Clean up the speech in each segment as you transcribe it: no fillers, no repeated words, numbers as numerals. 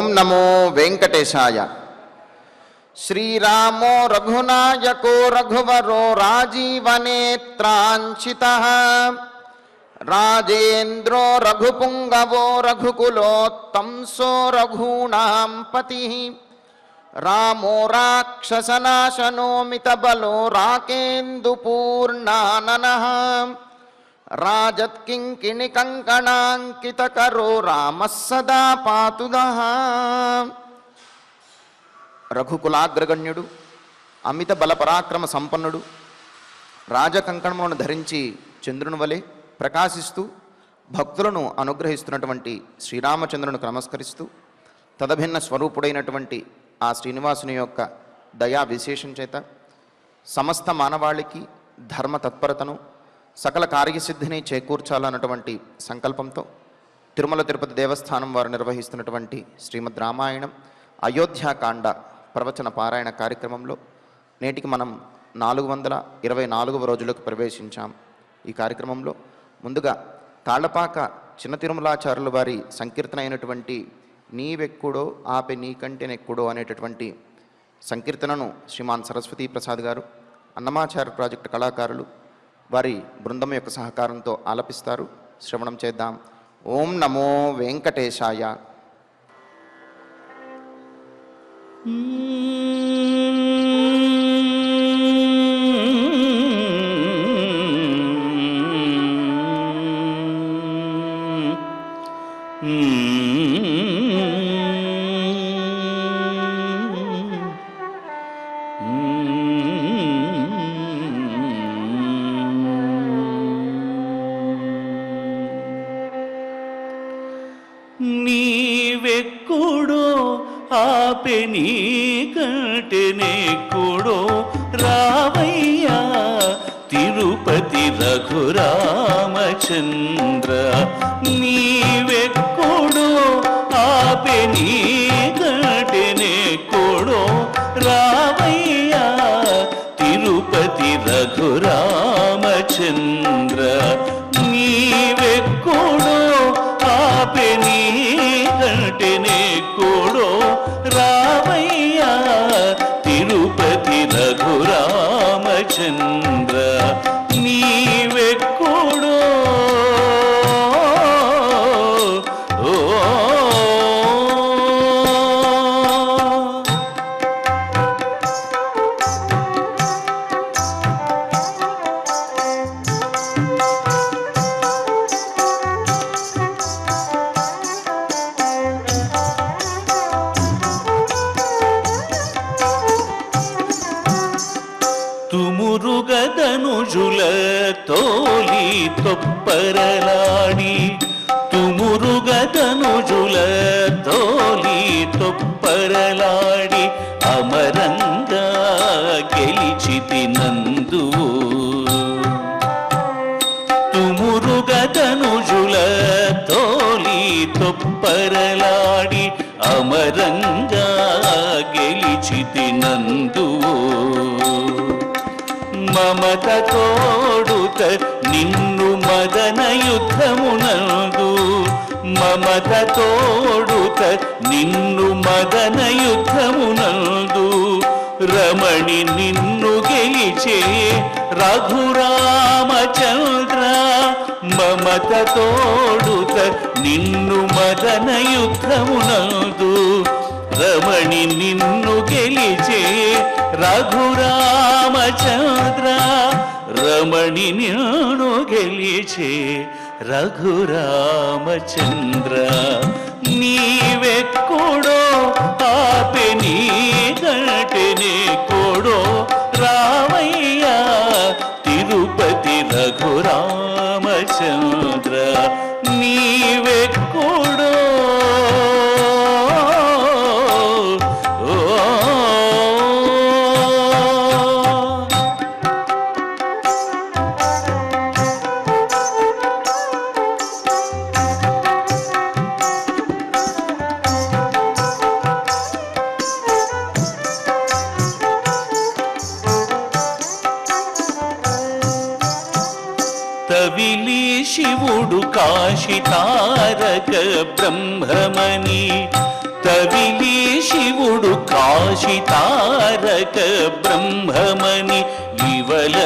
ఓం నమో వెంకటేశాయ. శ్రీరామో రఘునాయకో రఘువరో రాజీవనేత్రాంచితః రాజేంద్రో రఘుపుంగవో రఘుకులోత్తంసో రఘూణాం పతిః రామో రాక్షసనాశనో మితబలో రాకేందుపూర్ణాననః రాజత్కింకిణి కంకణాంకితకరో రామః సదా పాతుదః. రఘుకులాగ్రగణ్యుడు, అమిత బలపరాక్రమ సంపన్నుడు, రాజకంకణములను ధరించి చంద్రుని వలె ప్రకాశిస్తూ భక్తులను అనుగ్రహిస్తున్నటువంటి శ్రీరామచంద్రుని నమస్కరిస్తూ తదభిన్న స్వరూపుడైనటువంటి ఆ శ్రీనివాసుని యొక్క దయా విశేషం చేత సమస్త మానవాళికి ధర్మ తత్పరతను సకల కార్యసిద్ధిని చేకూర్చాలన్నటువంటి సంకల్పంతో తిరుమల తిరుపతి దేవస్థానం వారు నిర్వహిస్తున్నటువంటి శ్రీమద్ రామాయణం అయోధ్యాకాండ ప్రవచన పారాయణ కార్యక్రమంలో నేటికి మనం 424వ రోజులకు ప్రవేశించాం. ఈ కార్యక్రమంలో ముందుగా తాళ్లపాక చిన్న తిరుమలాచార్యుల వారి సంకీర్తన అయినటువంటి నీవెక్కుడో ఆపె నీకంటే నెక్కుడో అనేటటువంటి సంకీర్తనను శ్రీమాన్ సరస్వతీ ప్రసాద్ గారు, అన్నమాచార్య ప్రాజెక్టు కళాకారులు వారి బృందం యొక్క సహకారంతో ఆలపిస్తారు. శ్రవణం చేద్దాం. ఓం నమో వెంకటేశాయ. నీవెక్కుడో ఆపె నీకంటే నెక్కుడో రావయ్యా తిరుపతి రఘురామచంద్ర. నీవెక్కుడో ఆపె నీకంటే నెక్కుడో రావయ్యా తిరుపతి రఘురామచంద్ర. నీవెక్కుడో ఆపె నీకంటే నెక్కుడో రావయ్యా తిరుపతి రఘురామచంద్ర. నీవెక్కుడో తుమురుగదనుజుల తోలి తొప్పరలాడి, తుమురుగదనుజుల తోలి తొప్పరలాడి అమరంగా గెలిచితి నందు. తుమురుగదనుజుల తోలి తొప్పరలాడి అమరంగా గెలిచితి నందు. మమత తోడుత నిన్ను మదన యుద్ధమునందు, మమత తోడుత నిన్ను మదన యుద్ధమునందు. రమణి నిన్ను గెలిచే రఘురామచంద్ర. మమత తోడుత నిన్ను మదన యుద్ధమునందు. రమణి నిన్ను గెలిచే రఘురామచంద్ర. రమణి నిన్ను గెలిచే రఘురామచంద్ర. నీవెక్కుడో ఆపె నీకంటే నెక్కుడో రావయ్యా తిరుపతి రఘురామచంద్ర. నీవెక్కుడో తవిలి శివుడు కాశీ తారక బ్రహ్మమణి, తవిలి శివుడు కాశితారక బ్రహ్మమని ఇవల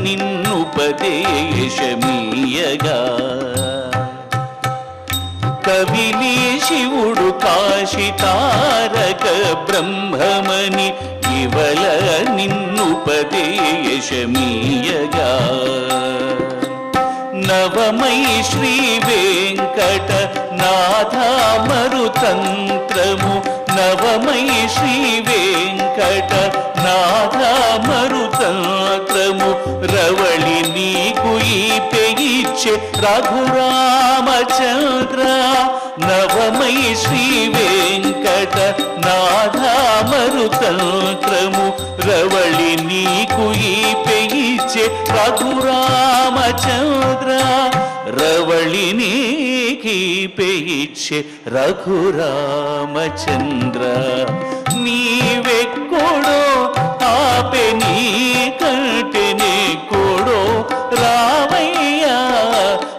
నిన్నుపదేశమీయగా. కవిలి శివుడు కాశితారక బ్రహ్మమని ఇవల నిన్నుపదేశమీయగా. నవమై శ్రీ వెంకట నాథమరుతంత్రము, నవమై శ్రీ వెంకట నాథమరుతంత్రము రవళి నీకు ఈ పెగిచ్చే రఘురామచంద్ర. నవమై శ్రీ వెంకట నాథమరుతంత్రము రవళి నీకు ఈ పెగిచ్చే రఘురామచంద్ర. రవళి నీకి పెయిచ్చే రఘురామచంద్ర. నీవెక్కడో ఆపె నీ కంటెనే కొడో రావయ్యా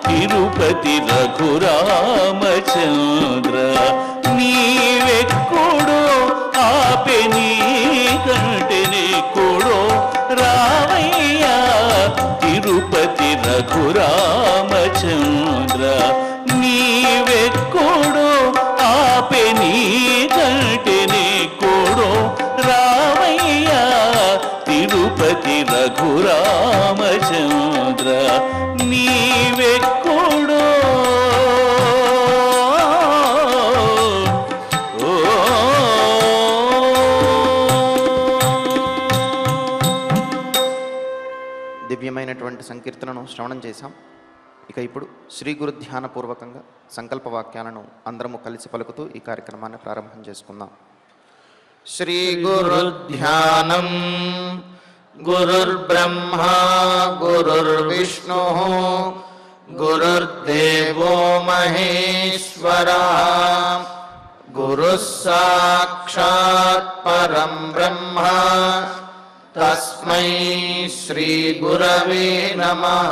తిరుపతి రఘురామచంద్ర. నీవెక్కడో ఆపె నీ కంటెనే కొడో రావయ్యా తిరుపతి రఘురామచంద్ర. నీవెక్కడో ఆపె నీ కంటెనే కొడో రావయ్యా తిరుపతి రఘురామచంద్ర. నీవెక్కడో దివ్యమైనటువంటి సంకీర్తనను శ్రవణం చేశాం. ఇక ఇప్పుడు శ్రీ గురు ధ్యానపూర్వకంగా సంకల్ప వాక్యాలను అందరము కలిసి పలుకుతూ ఈ కార్యక్రమాన్ని ప్రారంభం చేసుకుందాం. శ్రీ గురు ధ్యానం. గురుర్బ్రహ్మా గురుర్విష్ణు గురుర్దేవో మహేశ్వరః. గురుః సాక్షాత్ పరం బ్రహ్మ తస్మై శ్రీ గురవే నమః.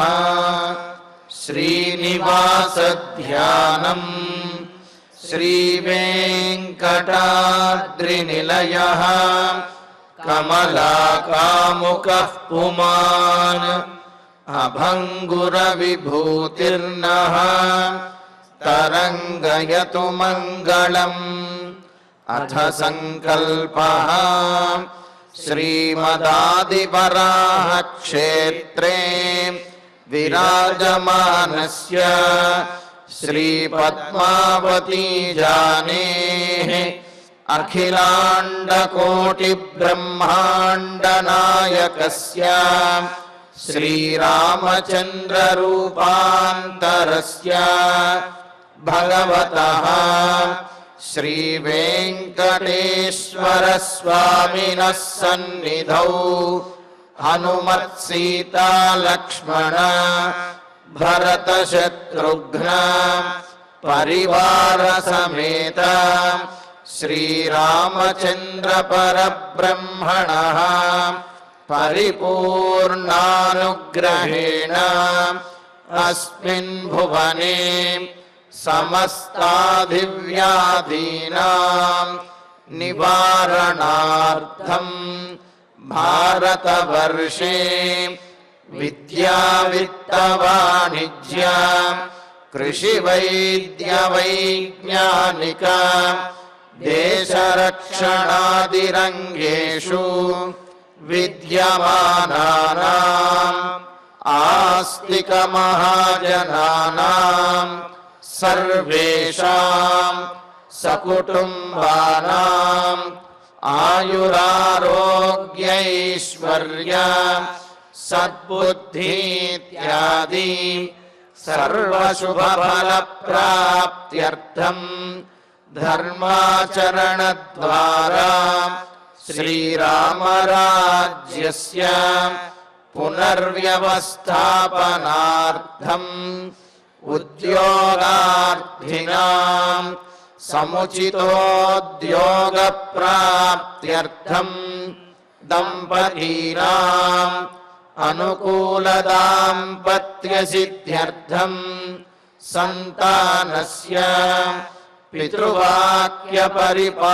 శ్రీనివాస ధ్యానం. శ్రీ వెంకటాద్రినిలయః కమలాకాముకః పుమాన్ అభంగుర విభూతిర్నః తరంగయతు మంగళం. అథ సంకల్పః. శ్రీమదాదివరాహ క్షేత్రే విరాజమానస్య శ్రీపద్మావతీ జానేః అఖిలాండకోటిబ్రహ్మాండనాయకస్య శ్రీరామచంద్రరూపాంతరస్య భగవతః శ్రీవేంకటేశ్వరస్వామినः సన్నిధౌ హనుమత్సీతాలక్ష్మణ భరతశత్రుఘ్న పరివార సమేత శ్రీరామచంద్ర పరబ్రహ్మణః పరిపూర్ణానుగ్రహేణ అస్మిన్ భువనే సమస్తాధివ్యాధీనాం నివారణార్థం భారతవర్షే విద్యావిత్తవాణిజ్య కృషివైద్యవైజ్ఞానిక దేశరక్షణాదిరంగేషు విద్యమానానాం ఆస్తిక మహాజనానాం సర్వేషాం సకుటుంబానాం ఆయురారోగ్యైశ్వర్య సద్బుద్ధీత్యాది సర్వశుభఫలప్రాప్త్యర్థం ధర్మాచరణద్వారా శ్రీరామరాజ్యస్య పునర్వ్యవస్థాపనార్థం ఉద్యోగార్థినాం సముచితోద్యోగప్రాప్త్యర్థం దంపతీనాం అనుకూలదాంపత్యసిద్ధ్యర్థం సంతానస్య పితృవాక్య పరిపాలనానుకూల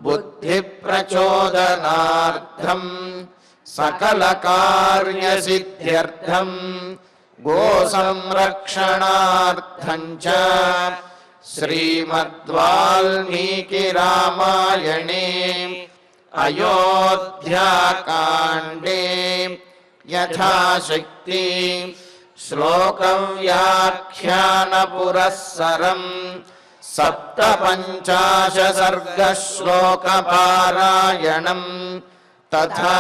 బుద్ధి ప్రచోదనార్థం సకల కార్య సిద్ధ్యర్థం గో సంరక్షణార్థం చ శ్రీమద్వాల్మీకి రామాయణే అయోధ్యాకాండే యథాశక్తి శ్లోకం వ్యాఖ్యాన పురస్సరం సప్తపంచాశ సర్గ శ్లోక పారాయణం తథా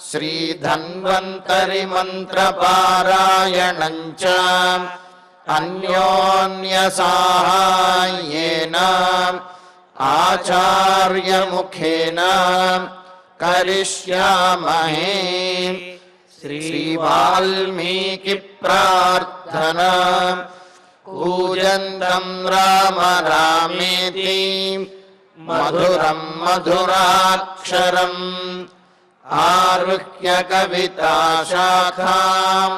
శ్రీధన్వంతరి మంత్ర పారాయణం చ అన్యోన్య సాహాయ్యేన ఆచార్య ముఖేన కరిష్యామహే. శ్రీ వాల్మీకి ప్రార్థనా కూజంతం రామ రామేతి మధురం మధురాక్షరం ఆరుహ్య కవితా శాఖాం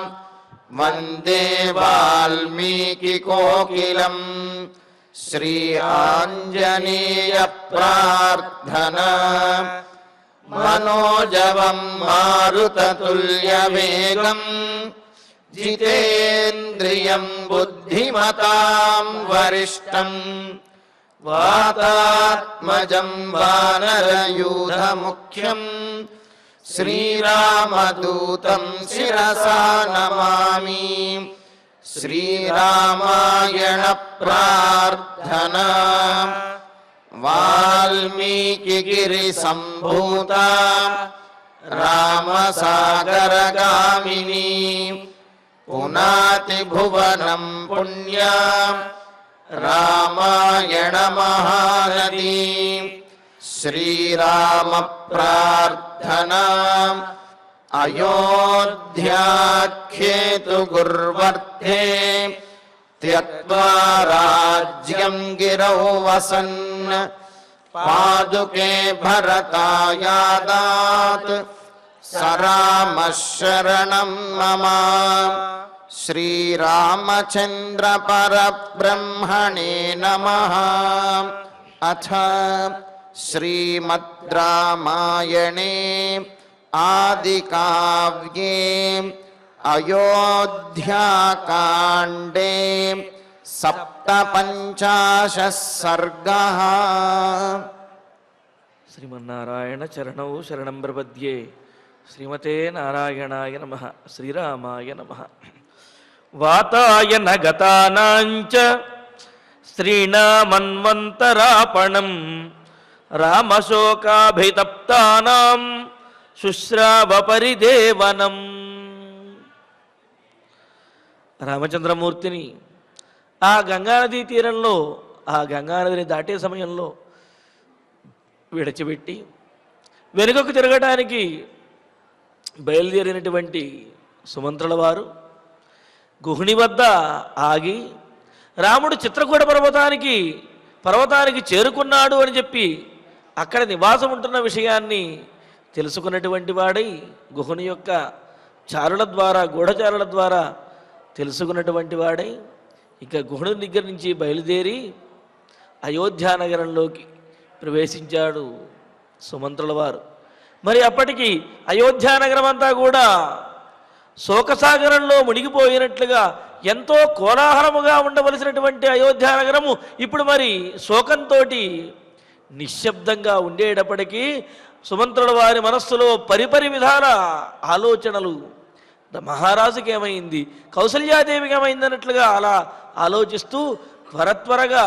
వందే వాల్మీకి కోకిలం. శ్రీ ఆంజనేయ ప్రార్థనా మనోజవం మారుతతుల్యవేగం జితేంద్రియం బుద్ధిమతాం వరిష్టం వాతాత్మజం వానరయూథముఖ్యం శ్రీరామదూతం శిరసా నమామి. శ్రీరామాయణ ప్రార్థనా వాల్మీకిగిరి సంభూత రామసాగరగామిని పునాతి భువనం పుణ్యా రామాయణ మహానదీ. శ్రీరామ ప్రార్థనా అయోధ్యాఖ్యేతు గుర్వర్ధే త్యక్త్వా రాజ్యం గిరౌ వసన్ పాదుకే భరతాయాదాత్ సరామ శరణం మమ. శ్రీరామచంద్ర పరబ్రహ్మణే నమః. అథ శ్రీమద్ రామాయణే ఆదికావ్యే అయోధ్యాకాండే సప్తపంచాశః సర్గః. శ్రీమన్నారాయణ చరణౌ శరణం ప్రపద్యే. శ్రీమతే నారాయణాయ నమః. శ్రీరామాయ నమః. వాతాయన గతానాంచ స్త్రీణామన్వంతరాపణం రామశోకాభితప్తానాం శుశ్రావ పరిదేవనం. రామచంద్రమూర్తిని ఆ గంగానదీ తీరంలో, ఆ గంగానదిని దాటే సమయంలో విడిచిపెట్టి వెనుకకు తిరగటానికి బయలుదేరినటువంటి సుమంత్రుల వారు గుహుని వద్ద ఆగి రాముడు చిత్రకూట పర్వతానికి చేరుకున్నాడు అని చెప్పి అక్కడ నివాసం ఉంటున్న విషయాన్ని తెలుసుకున్నటువంటి వాడై గుహుని యొక్క చారుల ద్వారా, గూఢచారుల ద్వారా తెలుసుకున్నటువంటి వాడై ఇక గుహుని దగ్గర నుంచి బయలుదేరి అయోధ్యానగరంలోకి ప్రవేశించాడు సుమంత్రుల వారు. మరి అప్పటికి అయోధ్యానగరం అంతా కూడా శోకసాగరంలో మునిగిపోయినట్లుగా ఎంతో కోలాహలముగా ఉండవలసినటువంటి అయోధ్యానగరము ఇప్పుడు మరి శోకంతో నిశ్శబ్దంగా ఉండేటప్పటికీ సుమంత్రుల వారి మనస్సులో పరిపరి విధాల ఆలోచనలు. మహారాజుకి ఏమైంది, కౌసల్యాదేవికి ఏమైంది అన్నట్లుగా అలా ఆలోచిస్తూ త్వరగా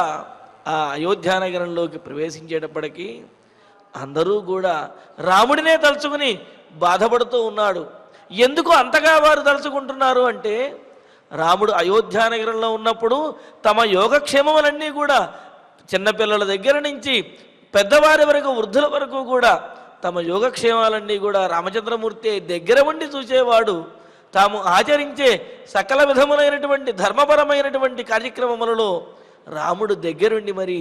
ఆ అయోధ్యానగరంలోకి ప్రవేశించేటప్పటికీ అందరూ కూడా రాముడినే తలుచుకుని బాధపడుతూ ఉన్నాడు. ఎందుకు అంతగా వారు తలుచుకుంటున్నారు అంటే, రాముడు అయోధ్యానగరంలో ఉన్నప్పుడు తమ యోగక్షేమములన్నీ కూడా చిన్నపిల్లల దగ్గర నుంచి పెద్దవారి వరకు, వృద్ధుల వరకు కూడా తమ యోగక్షేమాలన్నీ కూడా రామచంద్రమూర్తి దగ్గర ఉండి చూసేవాడు. తాము ఆచరించే సకల విధములైనటువంటి ధర్మపరమైనటువంటి కార్యక్రమములలో రాముడు దగ్గరుండి మరి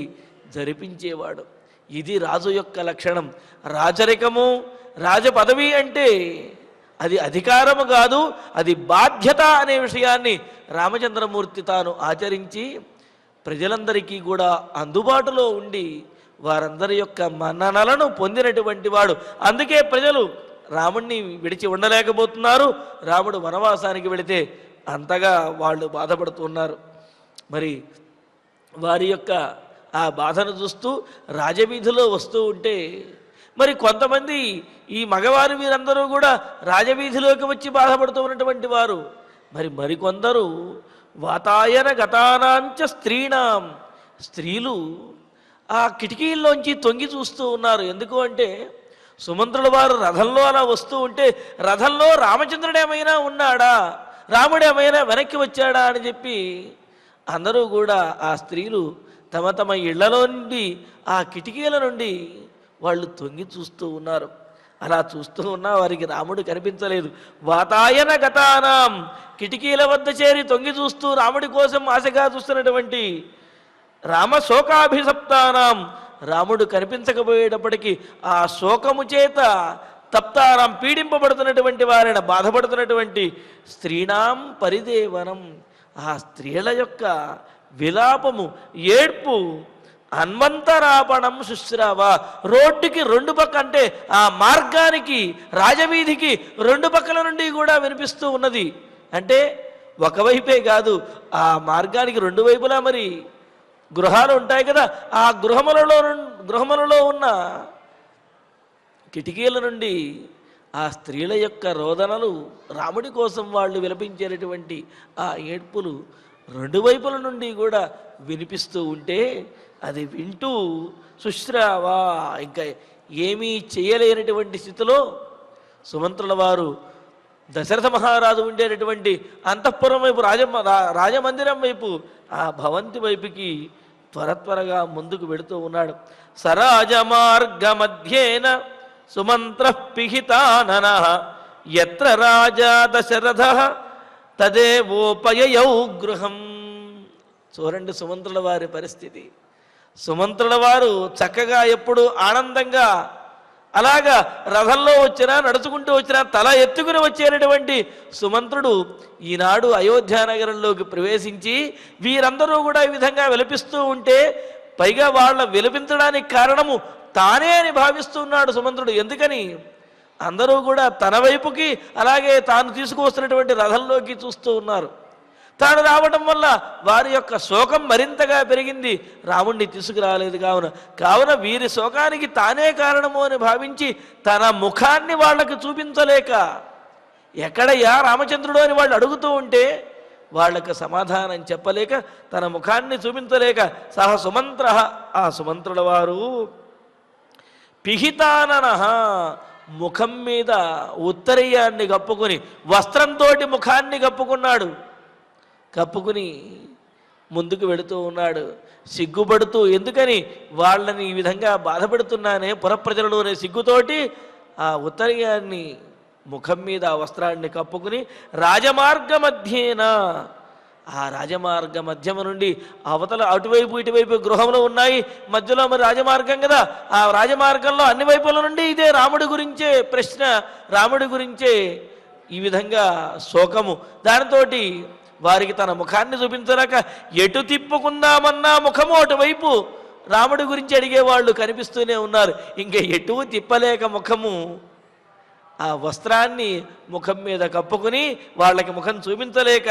జరిపించేవాడు. ఇది రాజు యొక్క లక్షణం. రాజరికము, రాజపదవి అంటే అది అధికారము కాదు, అది బాధ్యత అనే విషయాన్ని రామచంద్రమూర్తి తాను ఆచరించి ప్రజలందరికీ కూడా అందుబాటులో ఉండి వారందరి యొక్క మన్ననలను పొందినటువంటి వాడు. అందుకే ప్రజలు రాముణ్ణి విడిచి ఉండలేకపోతున్నారు. రాముడు వనవాసానికి వెళితే అంతగా వాళ్ళు బాధపడుతున్నారు. మరి వారి యొక్క ఆ బాధను చూస్తూ రాజవీధిలో వస్తూ ఉంటే మరి కొంతమంది ఈ మగవారు వీరందరూ కూడా రాజవీధిలోకి వచ్చి బాధపడుతూ ఉన్నటువంటి వారు. మరికొందరు వాతాయన గతానాంచ స్త్రీణాం, స్త్రీలు ఆ కిటికీల్లోంచి తొంగి చూస్తూ ఉన్నారు. ఎందుకు అంటే సుమంత్రుల వారు రథంలో అలా వస్తూ ఉంటే రథంలో రామచంద్రుడేమైనా ఉన్నాడా, రాముడేమైనా వెనక్కి వచ్చాడా అని చెప్పి అందరూ కూడా ఆ స్త్రీలు తమ తమ ఇళ్లలో నుండి ఆ కిటికీల నుండి వాళ్ళు తొంగి చూస్తూ ఉన్నారు. అలా చూస్తూ ఉన్నా వారికి రాముడు కనిపించలేదు. వాతాయన గతానాం, కిటికీల వద్ద చేరి తొంగి చూస్తూ రాముడి కోసం ఆశగా చూస్తున్నటువంటి రామశోకాభిసప్తానాం, రాముడు కనిపించకపోయేటప్పటికీ ఆ శోకము చేత తప్తానాం, పీడింపబడుతున్నటువంటి వారిని బాధపడుతున్నటువంటి స్త్రీణాం పరిదేవనం, ఆ స్త్రీల యొక్క విలాపము, ఏడ్పు, అన్వంతరాపణం శుశ్రావ, రోడ్డుకి రెండు పక్క అంటే ఆ మార్గానికి రాజవీధికి రెండు పక్కల నుండి కూడా వినిపిస్తూ ఉన్నది. అంటే ఒకవైపే కాదు, ఆ మార్గానికి రెండు వైపులా మరి గృహాలు ఉంటాయి కదా, ఆ గృహములలో ఉన్న కిటికీల నుండి ఆ స్త్రీల యొక్క రోదనలు, రాముడి కోసం వాళ్ళు విలపించేటటువంటి ఆ ఏడ్పులు రెండు వైపుల నుండి కూడా వినిపిస్తూ ఉంటే అది వింటూ శుశ్రావా, ఇంకా ఏమీ చేయలేనటువంటి స్థితిలో సుమంత్రుల వారు దశరథ మహారాజు ఉండేటటువంటి అంతఃపురం వైపు రాజమందిరం వైపు ఆ భవంతి వైపుకి త్వరగా ముందుకు వెడుతూ ఉన్నాడు. సరాజమార్గ మధ్యేన సుమంత్ర పిహితానన యత్ర రాజా దశరథ తదేవోపయయౌ గృహం. చూడండి సుమంత్రుల వారి పరిస్థితి. సుమంత్రుల వారు చక్కగా ఎప్పుడు ఆనందంగా అలాగా రథంలో వచ్చినా నడుచుకుంటూ వచ్చినా తల ఎత్తుకుని వచ్చేటటువంటి సుమంత్రుడు ఈనాడు అయోధ్యానగరంలోకి ప్రవేశించి వీరందరూ కూడా ఈ విధంగా విలపిస్తూ ఉంటే పైగా వాళ్ళ విలపించడానికి కారణము తానే అని భావిస్తున్నాడు సుమంత్రుడు. ఎందుకని అందరూ కూడా తన వైపుకి అలాగే తాను తీసుకువస్తున్నటువంటి రథంలోకి చూస్తూ ఉన్నారు. తాను రావడం వల్ల వారి యొక్క శోకం మరింతగా పెరిగింది. రాముణ్ణి తీసుకురాలేదు కావున వీరి శోకానికి తానే కారణము అని భావించి తన ముఖాన్ని వాళ్ళకి చూపించలేక, ఎక్కడయ్యా రామచంద్రుడు అని వాళ్ళు అడుగుతూ ఉంటే వాళ్ళకి సమాధానం చెప్పలేక తన ముఖాన్ని చూపించలేక సహ సుమంత్ర, ఆ సుమంత్రుల వారు పిహితానన, ముఖం మీద ఉత్తరీయాన్ని కప్పుకుని వస్త్రంతో ముఖాన్ని కప్పుకున్నాడు. కప్పుకుని ముందుకు వెళుతూ ఉన్నాడు సిగ్గుపడుతూ. ఎందుకని వాళ్ళని ఈ విధంగా బాధపెడుతున్నానే పురప్రజలలోనే సిగ్గుతోటి ఆ ఉత్తరీయాన్ని ముఖం మీద ఆ వస్త్రాన్ని కప్పుకుని రాజమార్గ మధ్యేన, ఆ రాజమార్గ మధ్యము నుండి అవతల అటువైపు ఇటువైపు గృహములు ఉన్నాయి, మధ్యలో మరి రాజమార్గం కదా, ఆ రాజమార్గంలో అన్ని వైపుల నుండి ఇదే రాముడి గురించే ప్రశ్న, రాముడి గురించే ఈ విధంగా శోకము. దానితో వారికి తన ముఖాన్ని చూపించలేక ఎటు తిప్పుకుందామన్నా ముఖము అటువైపు రాముడి గురించి అడిగేవాళ్ళు కనిపిస్తూనే ఉన్నారు. ఇంకా ఎటు తిప్పలేక ముఖము ఆ వస్త్రాన్ని ముఖం మీద కప్పుకుని వాళ్ళకి ముఖం చూపించలేక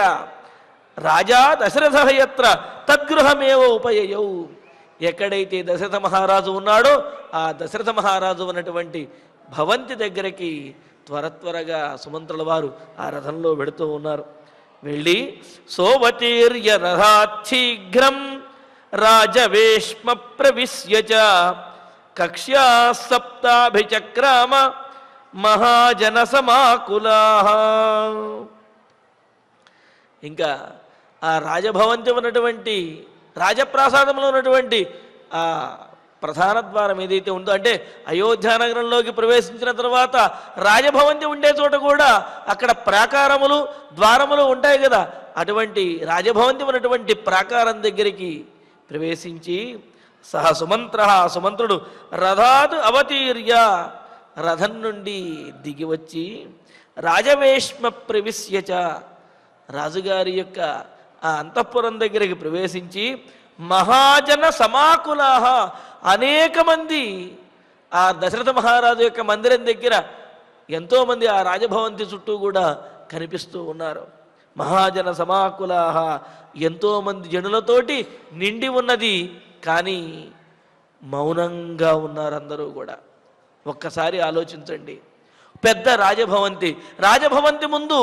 రాజా దశరథ యత్ర తద్గృహమేవ ఉపయయౌ, ఎక్కడైతే దశరథ మహారాజు ఉన్నాడో ఆ దశరథ మహారాజు ఉన్నటువంటి భవంతి దగ్గరికి త్వరగా సుమంత్రుల వారు ఆ రథంలో వెడుతూ ఉన్నారు. వెళ్ళి సోవతీర్య రథాశీఘ్రం రాజవేష్మ ప్రవిశ్య చ కక్ష్యా సప్తాభిచక్రామ మహాజన సమాకులా. ఇంకా ఆ రాజభవంతి ఉన్నటువంటి రాజప్రాసాదంలో ఉన్నటువంటి ఆ ప్రధాన ద్వారం ఏదైతే ఉందో, అంటే అయోధ్యానగరంలోకి ప్రవేశించిన తర్వాత రాజభవంతి ఉండే చోట కూడా అక్కడ ప్రాకారములు ద్వారములు ఉంటాయి కదా, అటువంటి రాజభవంతి ఉన్నటువంటి ప్రాకారం దగ్గరికి ప్రవేశించి సహ సుమంత్ర, సుమంత్రుడు రథాత్ అవతీర్య, రథం నుండి దిగి వచ్చి రాజవేష్మ ప్రవిశ్యచ, రాజుగారి యొక్క ఆ అంతఃపురం దగ్గరికి ప్రవేశించి మహాజన సమాకులాహ, అనేక మంది ఆ దశరథ మహారాజు యొక్క మందిరం దగ్గర ఎంతోమంది ఆ రాజభవంతి చుట్టూ కూడా కనిపిస్తూ ఉన్నారు. మహాజన సమాకులాహ, ఎంతోమంది జనులతోటి నిండి ఉన్నది, కానీ మౌనంగా ఉన్నారు అందరూ కూడా. ఒక్కసారి ఆలోచించండి, పెద్ద రాజభవంతి, రాజభవంతి ముందు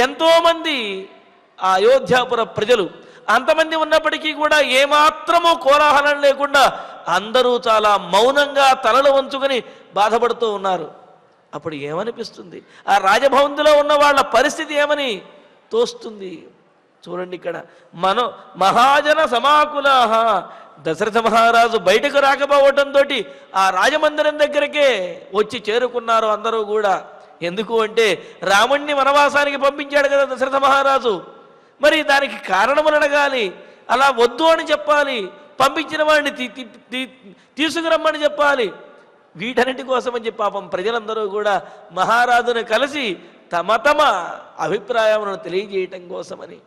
ఎంతోమంది ఆ అయోధ్యాపుర ప్రజలు, అంతమంది ఉన్నప్పటికీ కూడా ఏమాత్రమూ కోలాహలం లేకుండా అందరూ చాలా మౌనంగా తలలు వంచుకొని బాధపడుతూ ఉన్నారు. అప్పుడు ఏమనిపిస్తుంది? ఆ రాజభవంతిలో ఉన్న వాళ్ళ పరిస్థితి ఏమని తోస్తుంది? చూడండి, ఇక్కడ మహాజన సమాకులాహ, దశరథ మహారాజు బయటకు రాకపోవటంతో ఆ రాజమందిరం దగ్గరకే వచ్చి చేరుకున్నారు అందరూ కూడా. ఎందుకు అంటే రాముణ్ణి వనవాసానికి పంపించాడు కదా దశరథ మహారాజు, మరి దానికి కారణములు అడగాలి, అలా వద్దు అని చెప్పాలి, పంపించిన వాడిని తీసుకురమ్మని చెప్పాలి. వీటన్నిటి కోసమని చెప్పి పాపం ప్రజలందరూ కూడా మహారాజును కలిసి తమ తమ అభిప్రాయములను తెలియజేయటం కోసమని,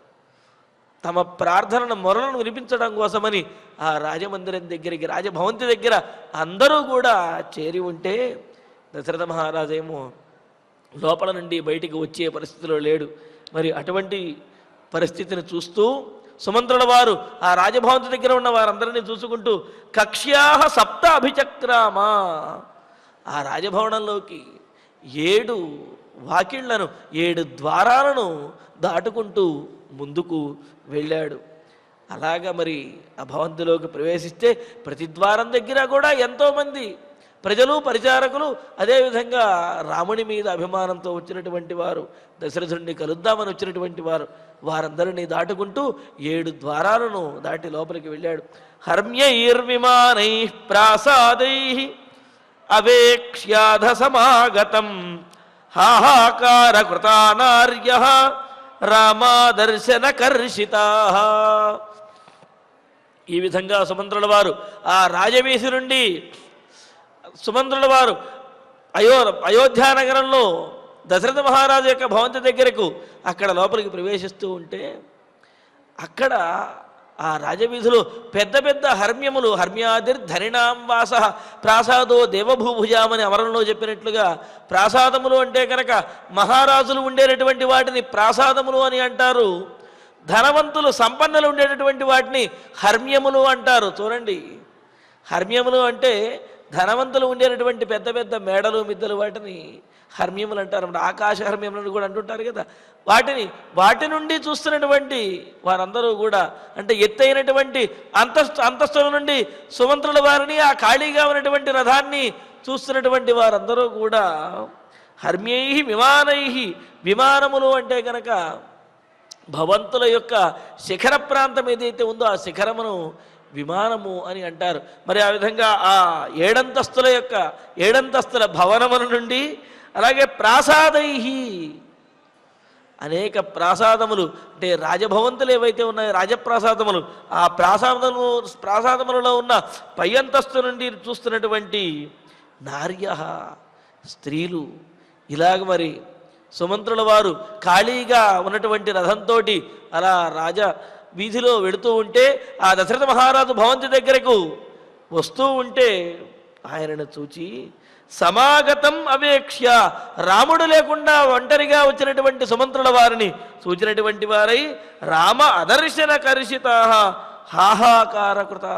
తమ ప్రార్థనను మొరలను వినిపించడం కోసమని ఆ రాజమందిరం దగ్గరికి, రాజభవంతి దగ్గర అందరూ కూడా చేరి ఉంటే దశరథ మహారాజు ఏమో లోపల నుండి బయటికి వచ్చే పరిస్థితిలో లేడు. మరి అటువంటి పరిస్థితిని చూస్తూ సుమంత్రుల వారు ఆ రాజభవంతి దగ్గర ఉన్న వారందరినీ చూసుకుంటూ కక్ష్యాహ సప్త అభిచక్రామ, ఆ రాజభవనంలోకి 7 వాకిళ్లను 7 ద్వారాలను దాటుకుంటూ ముందుకు వెళ్ళాడు. అలాగా మరి ఆ భవంతిలోకి ప్రవేశిస్తే ప్రతి ద్వారం దగ్గర కూడా ఎంతోమంది ప్రజలు, పరిచారకులు, అదేవిధంగా రాముని మీద అభిమానంతో వచ్చినటువంటి వారు, దశరథుడిని కలుద్దామని వచ్చినటువంటి వారు, వారందరినీ దాటుకుంటూ 7 ద్వారాలను దాటి లోపలికి వెళ్ళాడు. హర్మ్యైర్విమానై ప్రాసాదై అవేక్ష్యాధ సమాగతం హాహాకార కృతానార్య రామాదర్శన కర్షితా. ఈ విధంగా సుమంత్రుల వారు ఆ రాజవీసి నుండి సుమంత్రుల వారు అయోధ్యానగరంలో దశరథ మహారాజు యొక్క భవంతి దగ్గరకు అక్కడ లోపలికి ప్రవేశిస్తూ ఉంటే అక్కడ ఆ రాజవీధులు పెద్ద పెద్ద హర్మ్యములు, హర్మ్యాదిర్ ధరిణాం వాస ప్రాసాదో దేవభూభుజామని అమరంలో చెప్పినట్లుగా, ప్రాసాదములు అంటే కనుక మహారాజులు ఉండేటటువంటి వాటిని ప్రాసాదములు అని అంటారు, ధనవంతులు సంపన్నులు ఉండేటటువంటి వాటిని హర్మ్యములు అంటారు. చూడండి, హర్మ్యములు అంటే ధనవంతులు ఉండేటటువంటి పెద్ద పెద్ద మేడలు, మిద్దలు, వాటిని హర్మ్యములు అంటారు. ఆకాశ హర్మ్యములను కూడా అంటుంటారు కదా. వాటి నుండి చూస్తున్నటువంటి వారందరూ కూడా, అంటే ఎత్తైనటువంటి అంతస్తుల నుండి సుమంత్రుల వారిని, ఆ ఖాళీగా ఉన్నటువంటి రథాన్ని చూస్తున్నటువంటి వారందరూ కూడా హర్మ్యై విమానై, విమానములు అంటే కనుక భవంతుల యొక్క శిఖర ప్రాంతం ఏదైతే ఉందో ఆ శిఖరమును విమానము అని అంటారు. మరి ఆ విధంగా ఆ 7 అంతస్తుల భవనముల నుండి, అలాగే ప్రాసాదై, అనేక ప్రాసాదములు అంటే రాజభవంతులు ఏవైతే ఉన్నాయో రాజప్రాసాదములు, ఆ ప్రాసాదములలో ఉన్న పై అంతస్తు నుండి చూస్తున్నటువంటి నార్య, స్త్రీలు, ఇలాగ మరి సుమంత్రుల వారు ఖాళీగా ఉన్నటువంటి రథంతో అలా రాజ వీధిలో వెళుతూ ఉంటే ఆ దశరథ మహారాజు భవంతి దగ్గరకు వస్తూ ఉంటే ఆయనను చూచి సమాగతం అవేక్ష్య, రాముడు లేకుండా ఒంటరిగా వచ్చినటువంటి సుమంత్రుల వారిని చూచినటువంటి వారై రామ అదర్శన కర్షితా హాహాకారకృతా,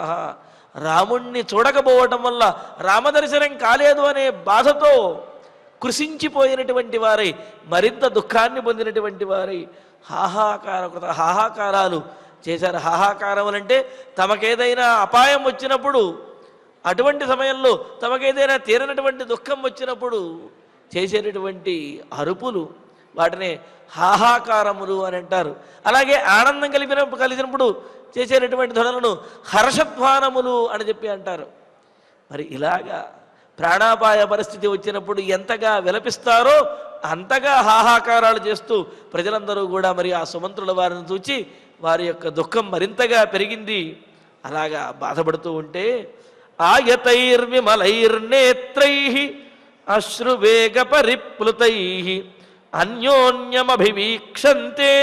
రాముణ్ణి చూడకపోవటం వల్ల రామదర్శనం కాలేదు అనే బాధతో కృషించిపోయినటువంటి వారై, మరింత దుఃఖాన్ని పొందినటువంటి వారై హాహాకారకృత, హాహాకారాలు చేశారు. హాహాకారములంటే తమకేదైనా అపాయం వచ్చినప్పుడు, అటువంటి సమయంలో తమకేదైనా తీరనటువంటి దుఃఖం వచ్చినప్పుడు చేసేటటువంటి అరుపులు, వాటినే హాహాకారములు అని అంటారు. అలాగే ఆనందం కలిగినప్పుడు చేసేటటువంటి ధ్వనులను హర్షధ్వానములు అని చెప్పి అంటారు. మరి ఇలాగా ప్రాణాపాయ పరిస్థితి వచ్చినప్పుడు ఎంతగా విలపిస్తారో అంతగా హాహాకారాలు చేస్తూ ప్రజలందరూ కూడా మరి ఆ సుమంత్రుల వారిని చూచి వారి యొక్క దుఃఖం మరింతగా పెరిగింది. అలాగా బాధపడుతూ ఉంటే ఆయతైర్విమలైర్నేత్రై అశ్రువేగ పరిప్లుతై అన్యోన్యమభివీక్షంతే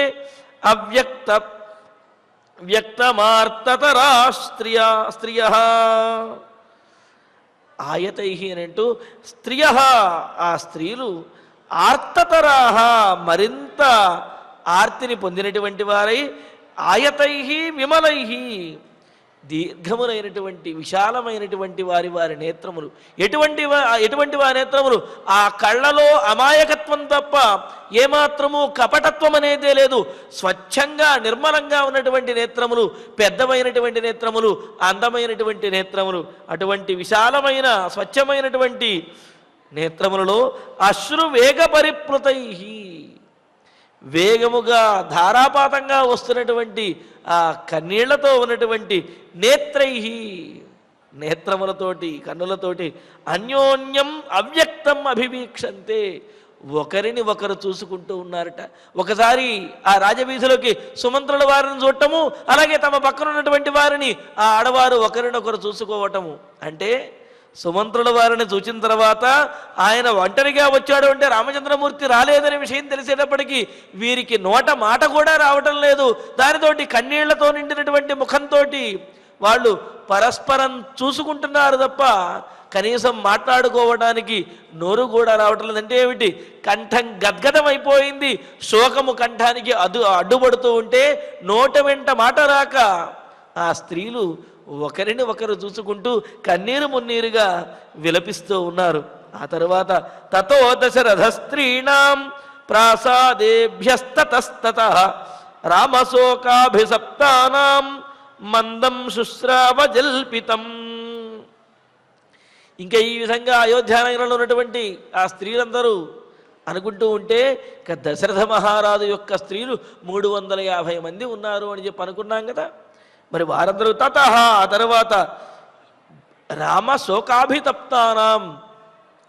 వ్యక్తమార్తతరా స్త్రియ ఆయతై అనంటూ స్త్రియ ఆ స్త్రీలు ఆర్తతరాహ మరింత ఆర్తిని పొందినటువంటి వారై ఆయతై విమలై దీర్ఘములైనటువంటి విశాలమైనటువంటి వారి నేత్రములు ఎటువంటి వారి నేత్రములు ఆ కళ్ళలో అమాయకత్వం తప్ప ఏమాత్రము కపటత్వం అనేదే లేదు. స్వచ్ఛంగా నిర్మలంగా ఉన్నటువంటి నేత్రములు, పెద్దమైనటువంటి నేత్రములు, అందమైనటువంటి నేత్రములు. అటువంటి విశాలమైన స్వచ్ఛమైనటువంటి నేత్రములలో అశ్రు వేగ పరిప్లుతై వేగముగా ధారాపాతంగా వస్తున్నటువంటి ఆ కన్నీళ్లతో ఉన్నటువంటి నేత్రై నేత్రములతోటి కన్నులతోటి అన్యోన్యం అవ్యక్తం అభివీక్షంతే ఒకరిని ఒకరు చూసుకుంటూ ఉన్నారట. ఒకసారి ఆ రాజవీధిలోకి సుమంత్రుల వారిని చూడటము, అలాగే తమ పక్కన ఉన్నటువంటి వారిని ఆ ఆడవారు ఒకరినొకరు చూసుకోవటము. అంటే సుమంత్రుల వారిని చూచిన తర్వాత ఆయన ఒంటరిగా వచ్చాడు అంటే రామచంద్రమూర్తి రాలేదనే విషయం తెలిసేటప్పటికీ వీరికి నోట మాట కూడా రావటం లేదు. దానితోటి కన్నీళ్లతో నిండినటువంటి ముఖంతో వాళ్ళు పరస్పరం చూసుకుంటున్నారు తప్ప కనీసం మాట్లాడుకోవడానికి నోరు కూడా రావటం లేదు. అంటే ఏమిటి? కంఠం గద్గదం అయిపోయింది. శోకము కంఠానికి అడ్డుపడుతూ ఉంటే నోట వెంట మాట రాక ఆ స్త్రీలు ఒకరిని ఒకరు చూసుకుంటూ కన్నీరు మున్నీరుగా విలపిస్తూ ఉన్నారు. ఆ తరువాత తతో దశరథ స్త్రీణాం ప్రాసాదేభ్యస్తతస్తతః రామశోకాభిసప్తానాం మందం శుశ్రావజల్పితం. ఇంకా ఈ విధంగా అయోధ్యానగరంలో ఉన్నటువంటి ఆ స్త్రీలందరూ అనుకుంటూ ఉంటే ఇక దశరథ మహారాజు యొక్క స్త్రీలు 350 మంది ఉన్నారు అని చెప్పి అనుకున్నాం కదా. మరి వారందరూ తతః ఆ తర్వాత రామ శోకాభితప్తానాం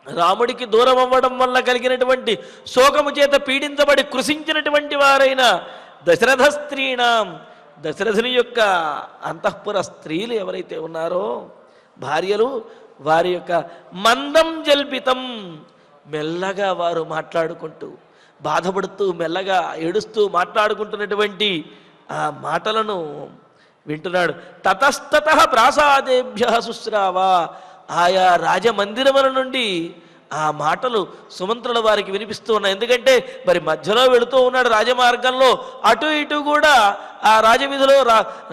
రాముడికి దూరం అవ్వడం వల్ల కలిగినటువంటి శోకము చేత పీడించబడి కృషించినటువంటి వారైన దశరథ స్త్రీణాం దశరథుని యొక్క అంతఃపుర స్త్రీలు ఎవరైతే ఉన్నారో భార్యలు, వారి యొక్క మందం జల్పితం మెల్లగా వారు మాట్లాడుకుంటూ బాధపడుతూ మెల్లగా ఏడుస్తూ మాట్లాడుకుంటున్నటువంటి ఆ మాటలను వింటున్నాడు. తతస్తతః ప్రాసాదేభ్య శుశ్రావా ఆయా రాజమందిరముల నుండి ఆ మాటలు సుమంత్రుల వారికి వినిపిస్తూ ఉన్నాయి. ఎందుకంటే మరి మధ్యలో వెళుతూ ఉన్నాడు రాజమార్గంలో, అటు ఇటు కూడా ఆ రాజవీధిలో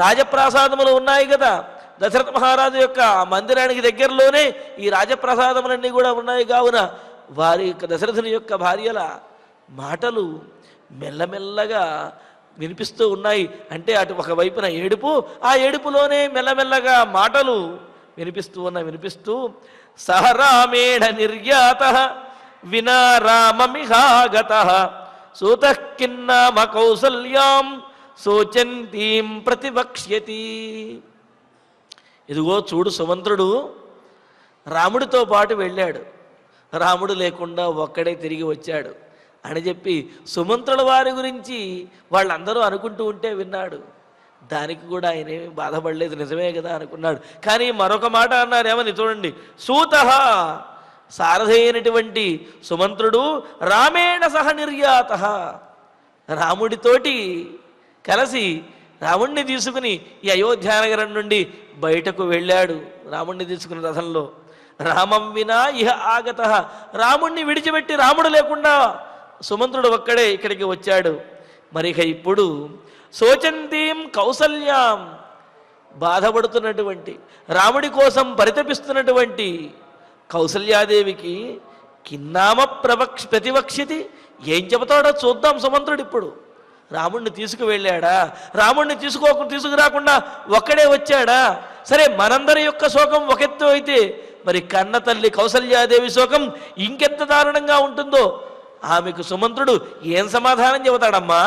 రాజప్రాసాదములు ఉన్నాయి కదా. దశరథ మహారాజు యొక్క మందిరానికి దగ్గరలోనే ఈ రాజప్రసాదములన్నీ కూడా ఉన్నాయి. కావున వారి యొక్క దశరథుని యొక్క భార్యల మాటలు మెల్లమెల్లగా వినిపిస్తూ ఉన్నాయి. అంటే అటు ఒకవైపున ఏడుపు, ఆ ఏడుపులోనే మెల్లమెల్లగా మాటలు వినిపిస్తూ సహ రామేణ నిర్యాతః వినా రామమిహాగతః సూతః కిన్నామ కౌసల్యాం శోచంతీం ప్రతివక్ష్యతి. ఇదిగో చూడు, సుమంత్రుడు రాముడితో పాటు వెళ్ళాడు, రాముడు లేకుండా ఒక్కడే తిరిగి వచ్చాడు అని చెప్పి సుమంత్రుల వారి గురించి వాళ్ళందరూ అనుకుంటూ ఉంటే విన్నాడు. దానికి కూడా ఆయన ఏమీ బాధపడలేదు, నిజమే కదా అనుకున్నాడు. కానీ మరొక మాట అన్నారు, ఏమని చూడండి. సూతః సారథి అయినటువంటి సుమంత్రుడు రామేణ సహ నిర్యాతః రాముడితోటి కలిసి రాముణ్ణి తీసుకుని ఈ అయోధ్యానగరం నుండి బయటకు వెళ్ళాడు. రాముణ్ణి తీసుకుని రథంలో రామం వినా ఇహ ఆగతః రాముణ్ణి విడిచిపెట్టి రాముడు లేకుండా సుమంత్రుడు ఒక్కడే ఇక్కడికి వచ్చాడు. మరి ఇక ఇప్పుడు శోచంతీం కౌసల్యాం బాధపడుతున్నటువంటి రాముడి కోసం పరితపిస్తున్నటువంటి కౌసల్యాదేవికి కిన్నామ ప్రతివక్ష్యతి ఏం చెబుతాడో చూద్దాం. సుమంత్రుడు ఇప్పుడు రాముణ్ణి తీసుకువెళ్ళాడా, రాముణ్ణి తీసుకురాకుండా ఒక్కడే వచ్చాడా? సరే, మనందరి యొక్క శోకం ఒకెత్తు అయితే మరి కన్న తల్లి కౌసల్యాదేవి శోకం ఇంకెంత దారుణంగా ఉంటుందో ఆమెకు సుమంత్రుడు ఏం సమాధానం చెబుతాడమ్మా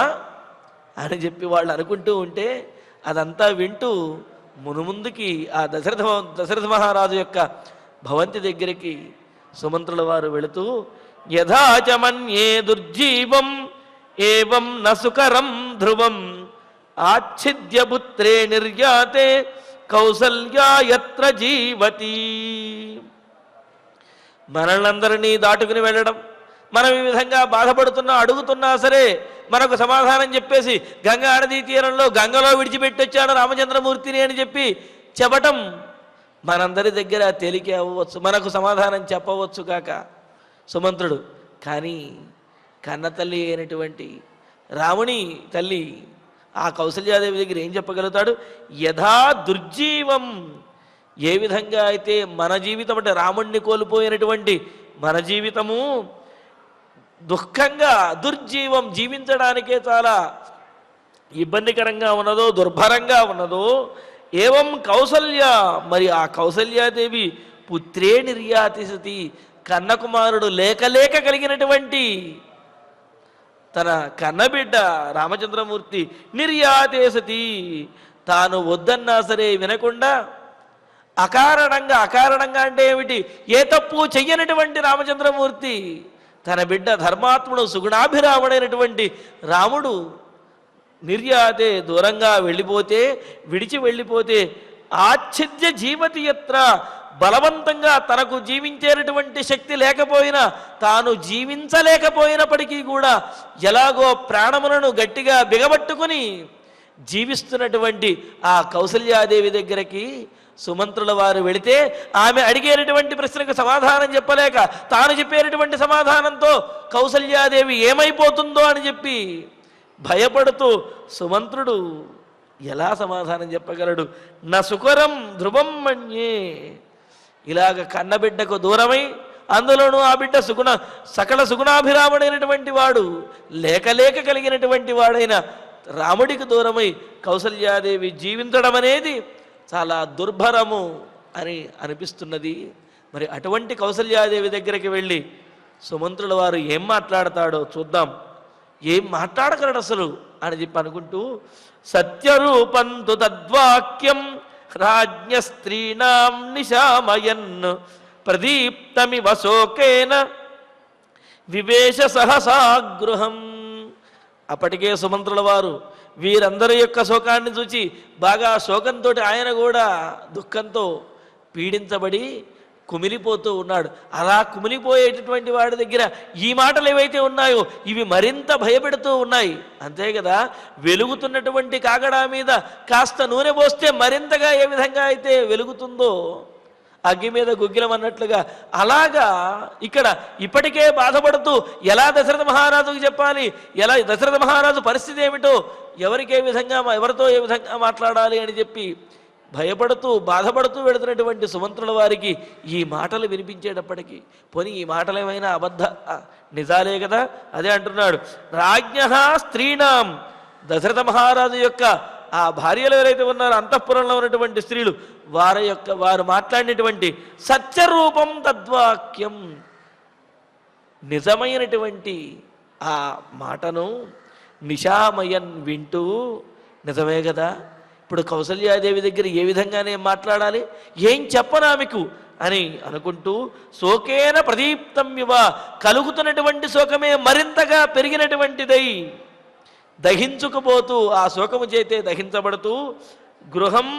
అని చెప్పి వాళ్ళు అనుకుంటూ ఉంటే అదంతా వింటూ మునుముందుకి ఆ దశరథ మహారాజు యొక్క భవంతి దగ్గరికి సుమంత్రుల వారు వెళుతూ యథాచమన్యే దుర్జీవం ఏవం నసుకరం ధ్రువం ఆచ్ఛిద్య పుత్రే నిర్యాతే కౌసల్యా యత్ర జీవతి. మనల్నందరినీ దాటుకుని వెళ్ళడం, మనం ఈ విధంగా బాధపడుతున్నా అడుగుతున్నా సరే మనకు సమాధానం చెప్పేసి గంగా నదీ తీరంలో గంగలో విడిచిపెట్టొచ్చాడు రామచంద్రమూర్తిని అని చెప్పి చెప్పటం మనందరి దగ్గర తేలికే అవ్వచ్చు, మనకు సమాధానం చెప్పవచ్చు కాక సుమంత్రుడు. కానీ కన్నతల్లి అయినటువంటి రాముని తల్లి ఆ కౌసల్యాదేవి దగ్గర ఏం చెప్పగలుగుతాడు? యథా దుర్జీవం, ఏ విధంగా అయితే మన జీవితం అంటే రాముణ్ణి కోల్పోయినటువంటి మన జీవితము దుఃఖంగా దుర్జీవం జీవించడానికే చాలా ఇబ్బందికరంగా ఉన్నదో దుర్భరంగా ఉన్నదో, ఏవం కౌసల్య, మరి ఆ కౌసల్యాదేవి పుత్రే నిర్యాతి సతి, కన్నకుమారుడు లేక లేక కలిగినటువంటి తన కన్నబిడ్డ రామచంద్రమూర్తి నిర్యాతే సతి, తాను వద్దన్నా సరే వినకుండా అకారణంగా అంటే ఏమిటి, ఏ తప్పు చెయ్యనటువంటి రామచంద్రమూర్తి తన బిడ్డ ధర్మాత్ముడు సుగుణాభిరాముడైనటువంటి రాముడు నిర్యాతే దూరంగా విడిచి వెళ్ళిపోతే ఆచ్ఛిద్య జీవతి యత్ర, బలవంతంగా తనకు జీవించేటటువంటి శక్తి లేకపోయినా తాను జీవించలేకపోయినప్పటికీ కూడా ఎలాగో ప్రాణములను గట్టిగా బిగబట్టుకుని జీవిస్తున్నటువంటి ఆ కౌసల్యాదేవి దగ్గరికి సుమంత్రుల వారు వెళితే ఆమె అడిగేటటువంటి ప్రశ్నకు సమాధానం చెప్పలేక తాను చెప్పేటటువంటి సమాధానంతో కౌసల్యాదేవి ఏమైపోతుందో అని చెప్పి భయపడుతూ సుమంత్రుడు ఎలా సమాధానం చెప్పగలడు? నా సుకరం ధ్రువం మన్యే, ఇలాగ కన్నబిడ్డకు దూరమై అందులోనూ ఆ బిడ్డ సకల సుగుణాభిరాముడైనటువంటి వాడు లేక కలిగినటువంటి వాడైన రాముడికి దూరమై కౌసల్యాదేవి జీవించడం అనేది చాలా దుర్భరము అని అనిపిస్తున్నది. మరి అటువంటి కౌసల్యాదేవి దగ్గరికి వెళ్ళి సుమంత్రుల వారు ఏం మాట్లాడతాడో చూద్దాం. ఏం మాట్లాడగలడు అసలు అని చెప్పి అనుకుంటూ, సత్యరూపంతు తద్వాక్యం రాజ్ఞ స్త్రీణాం నిశామయన్ ప్రదీప్తమివ శోకేన వివేశ సహసా గృహం. అప్పటికే సుమంత్రుల వారు వీరందరి యొక్క శోకాన్ని చూచి బాగా శోకంతో ఆయన కూడా దుఃఖంతో పీడించబడి కుమిలిపోతూ ఉన్నాడు. అలా కుమిలిపోయేటటువంటి వాడి దగ్గర ఈ మాటలు ఏవైతే ఉన్నాయో ఇవి మరింత భయపెడుతూ ఉన్నాయి. అంతే కదా, వెలుగుతున్నటువంటి కాగడా మీద కాస్త నూనె పోస్తే మరింతగా ఏ విధంగా అయితే వెలుగుతుందో అగ్గి మీద గుగ్గిలం అన్నట్లుగా అలాగా ఇక్కడ ఇప్పటికే బాధపడుతూ ఎలా దశరథ మహారాజుకు చెప్పాలి, ఎలా దశరథ మహారాజు పరిస్థితి ఏమిటో, ఎవరితో ఏ విధంగా మాట్లాడాలి అని చెప్పి భయపడుతూ బాధపడుతూ వెళుతున్నటువంటి సుమంత్రుల వారికి ఈ మాటలు వినిపించేటప్పటికీ పోనీ ఈ మాటలు ఏమైనా నిజాలే కదా. అదే అంటున్నాడు, రాజ్ఞ స్త్రీణాం, దశరథ మహారాజు యొక్క ఆ భార్యలు ఎవరైతే ఉన్నారో అంతఃపురంలో ఉన్నటువంటి స్త్రీలు వారు మాట్లాడినటువంటి సత్యరూపం తద్వాక్యం, నిజమైనటువంటి ఆ మాటను నిశామయన్ వింటూ, నిజమే కదా, ఇప్పుడు కౌసల్యాదేవి దగ్గర ఏ విధంగానే మాట్లాడాలి, ఏం చెప్పనా మీకు అని అనుకుంటూ శోకేన ప్రదీప్తం ఇవ, కలుగుతున్నటువంటి శోకమే మరింతగా పెరిగినటువంటిదై దహించుకుపోతూ ఆ శోకము చేతే దహించబడుతూ గృహం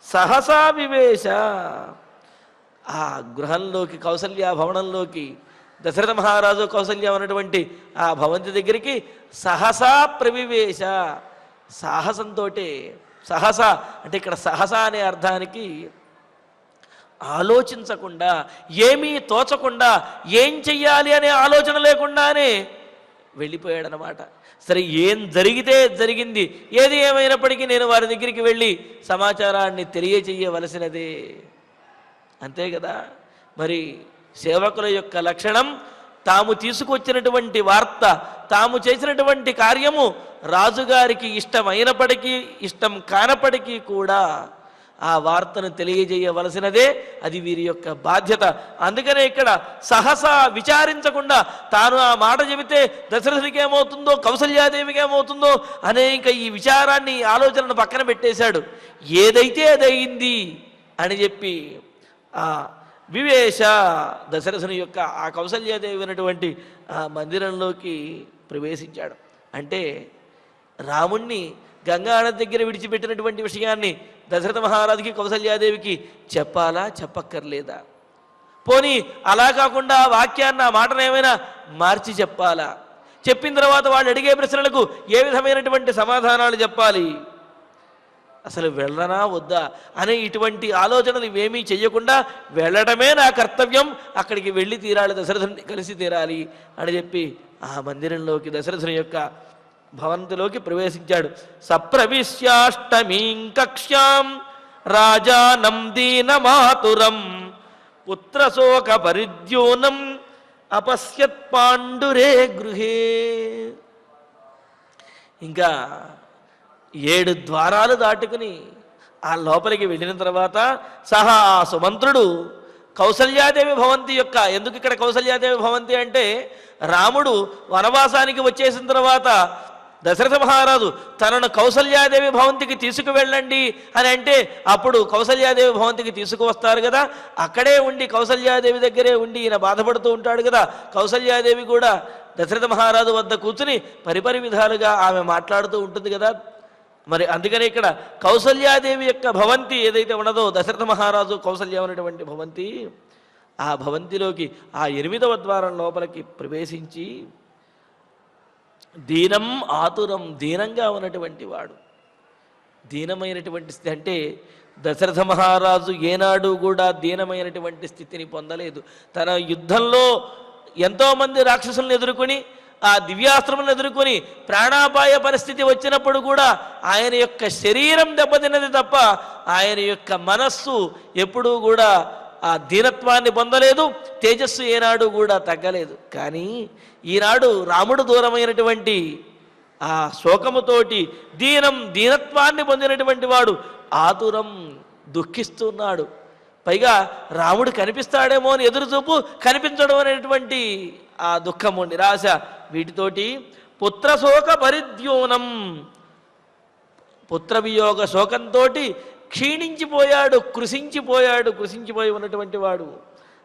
సహసా వివేశ, ఆ గృహంలోకి కౌసల్య భవనంలోకి దశరథ మహారాజు కౌసల్య ఉన్నటువంటి ఆ భవంతి దగ్గరికి సహసా ప్రవివేశ, సాహసంతో, సహస అంటే ఇక్కడ సహస అనే అర్థానికి ఆలోచించకుండా ఏమీ తోచకుండా ఏం చెయ్యాలి అనే ఆలోచన లేకుండానే వెళ్ళిపోయాడనమాట. సరే, ఏం జరిగితే జరిగింది, ఏది ఏమైనప్పటికీ నేను వారి దగ్గరికి వెళ్ళి సమాచారాన్ని తెలియచేయవలసినదే, అంతే కదా. మరి సేవకుల యొక్క లక్షణం తాము తీసుకొచ్చినటువంటి వార్త, తాము చేసినటువంటి కార్యము రాజుగారికి ఇష్టమైనప్పటికీ ఇష్టం కానప్పటికీ కూడా ఆ వార్తను తెలియజేయవలసినదే, అది వీరి యొక్క బాధ్యత. అందుకనే ఇక్కడ సహసా విచారించకుండా తాను ఆ మాట చెబితే దశరథుడికి ఏమవుతుందో కౌసల్యాదేవికి ఏమవుతుందో అనేక ఈ విచారాన్ని ఆలోచనను పక్కన పెట్టేశాడు. ఏదైతే అదయింది అని చెప్పి ఆ వివేశ దశరథుని యొక్క ఆ కౌసల్యాదేవి ఉన్నటువంటి ఆ మందిరంలోకి ప్రవేశించాడు. అంటే రాముణ్ణి గంగానది దగ్గర విడిచిపెట్టినటువంటి విషయాన్ని దశరథ మహారాజుకి కౌసల్యాదేవికి చెప్పాలా చెప్పక్కర్లేదా? పోనీ అలా కాకుండా వాక్యాన్ని ఆ మాటను ఏమైనా మార్చి చెప్పాలా? చెప్పిన తర్వాత వాళ్ళు అడిగే ప్రశ్నలకు ఏ విధమైనటువంటి సమాధానాలు చెప్పాలి? అసలు వెళ్ళనా వద్దా అనే ఇటువంటి ఆలోచనలు ఇవేమీ చెయ్యకుండా వెళ్ళడమే నా కర్తవ్యం, అక్కడికి వెళ్ళి తీరాలి, దశరథుని కలిసి తీరాలి అని చెప్పి ఆ మందిరంలోకి, దశరథుని యొక్క భవంతిలోకి ప్రవేశించాడు. సప్రవిశ్యాష్టమీం కక్ష్యాం రాజానం దీనమాతురం పుత్రశోక పరిద్యోనం అపశ్యత్ పాండురే గృహే. ఇంకా 7 ద్వారాలు దాటుకుని ఆ లోపలికి వెళ్ళిన తర్వాత సహా సుమంత్రుడు కౌసల్యాదేవి భవంతి యొక్క, ఎందుకు ఇక్కడ కౌసల్యాదేవి భవంతి అంటే, రాముడు వనవాసానికి వచ్చేసిన తర్వాత దశరథ మహారాజు తనను కౌసల్యాదేవి భవంతికి తీసుకువెళ్ళండి అని అంటే అప్పుడు కౌసల్యాదేవి భవంతికి తీసుకువస్తారు కదా, అక్కడే ఉండి కౌసల్యాదేవి దగ్గరే ఉండి ఈయన బాధపడుతూ ఉంటాడు కదా. కౌసల్యాదేవి కూడా దశరథ మహారాజు వద్ద కూర్చుని పరిపరి విధాలుగా ఆమె మాట్లాడుతూ ఉంటుంది కదా. మరి అందుకనే ఇక్కడ కౌసల్యాదేవి యొక్క భవంతి ఏదైతే ఉన్నదో, దశరథ మహారాజు కౌసల్య అనేటువంటి భవంతి, ఆ భవంతిలోకి ఆ 8వ ద్వారం లోపలికి ప్రవేశించి దీనం ఆతురం, దీనంగా ఉన్నటువంటి వాడు, దీనమైనటువంటి స్థితి అంటే దశరథ మహారాజు ఏనాడు కూడా దీనమైనటువంటి స్థితిని పొందలేదు. తన యుద్ధంలో ఎంతోమంది రాక్షసులను ఎదుర్కొని ఆ దివ్యాస్త్రములను ఎదుర్కొని ప్రాణాపాయ పరిస్థితి వచ్చినప్పుడు కూడా ఆయన యొక్క శరీరం దెబ్బతిన్నది తప్ప ఆయన యొక్క మనస్సు ఎప్పుడూ కూడా ఆ దీనత్వాన్ని పొందలేదు, తేజస్సు ఏనాడు కూడా తగ్గలేదు. కానీ ఈనాడు రాముడు దూరమైనటువంటి ఆ శోకముతోటి దీనత్వాన్ని పొందినటువంటి వాడు ఆతురం దుఃఖిస్తున్నాడు. పైగా రాముడు కనిపిస్తాడేమో అని ఎదురుచూపు, కనిపించడం అనేటువంటి ఆ దుఃఖము, నిరాశ, వీటితోటి పుత్రశోక పరిద్యోనం, పుత్రవియోగ శోకంతో క్షీణించిపోయాడు, కృషించిపోయి ఉన్నటువంటి వాడు.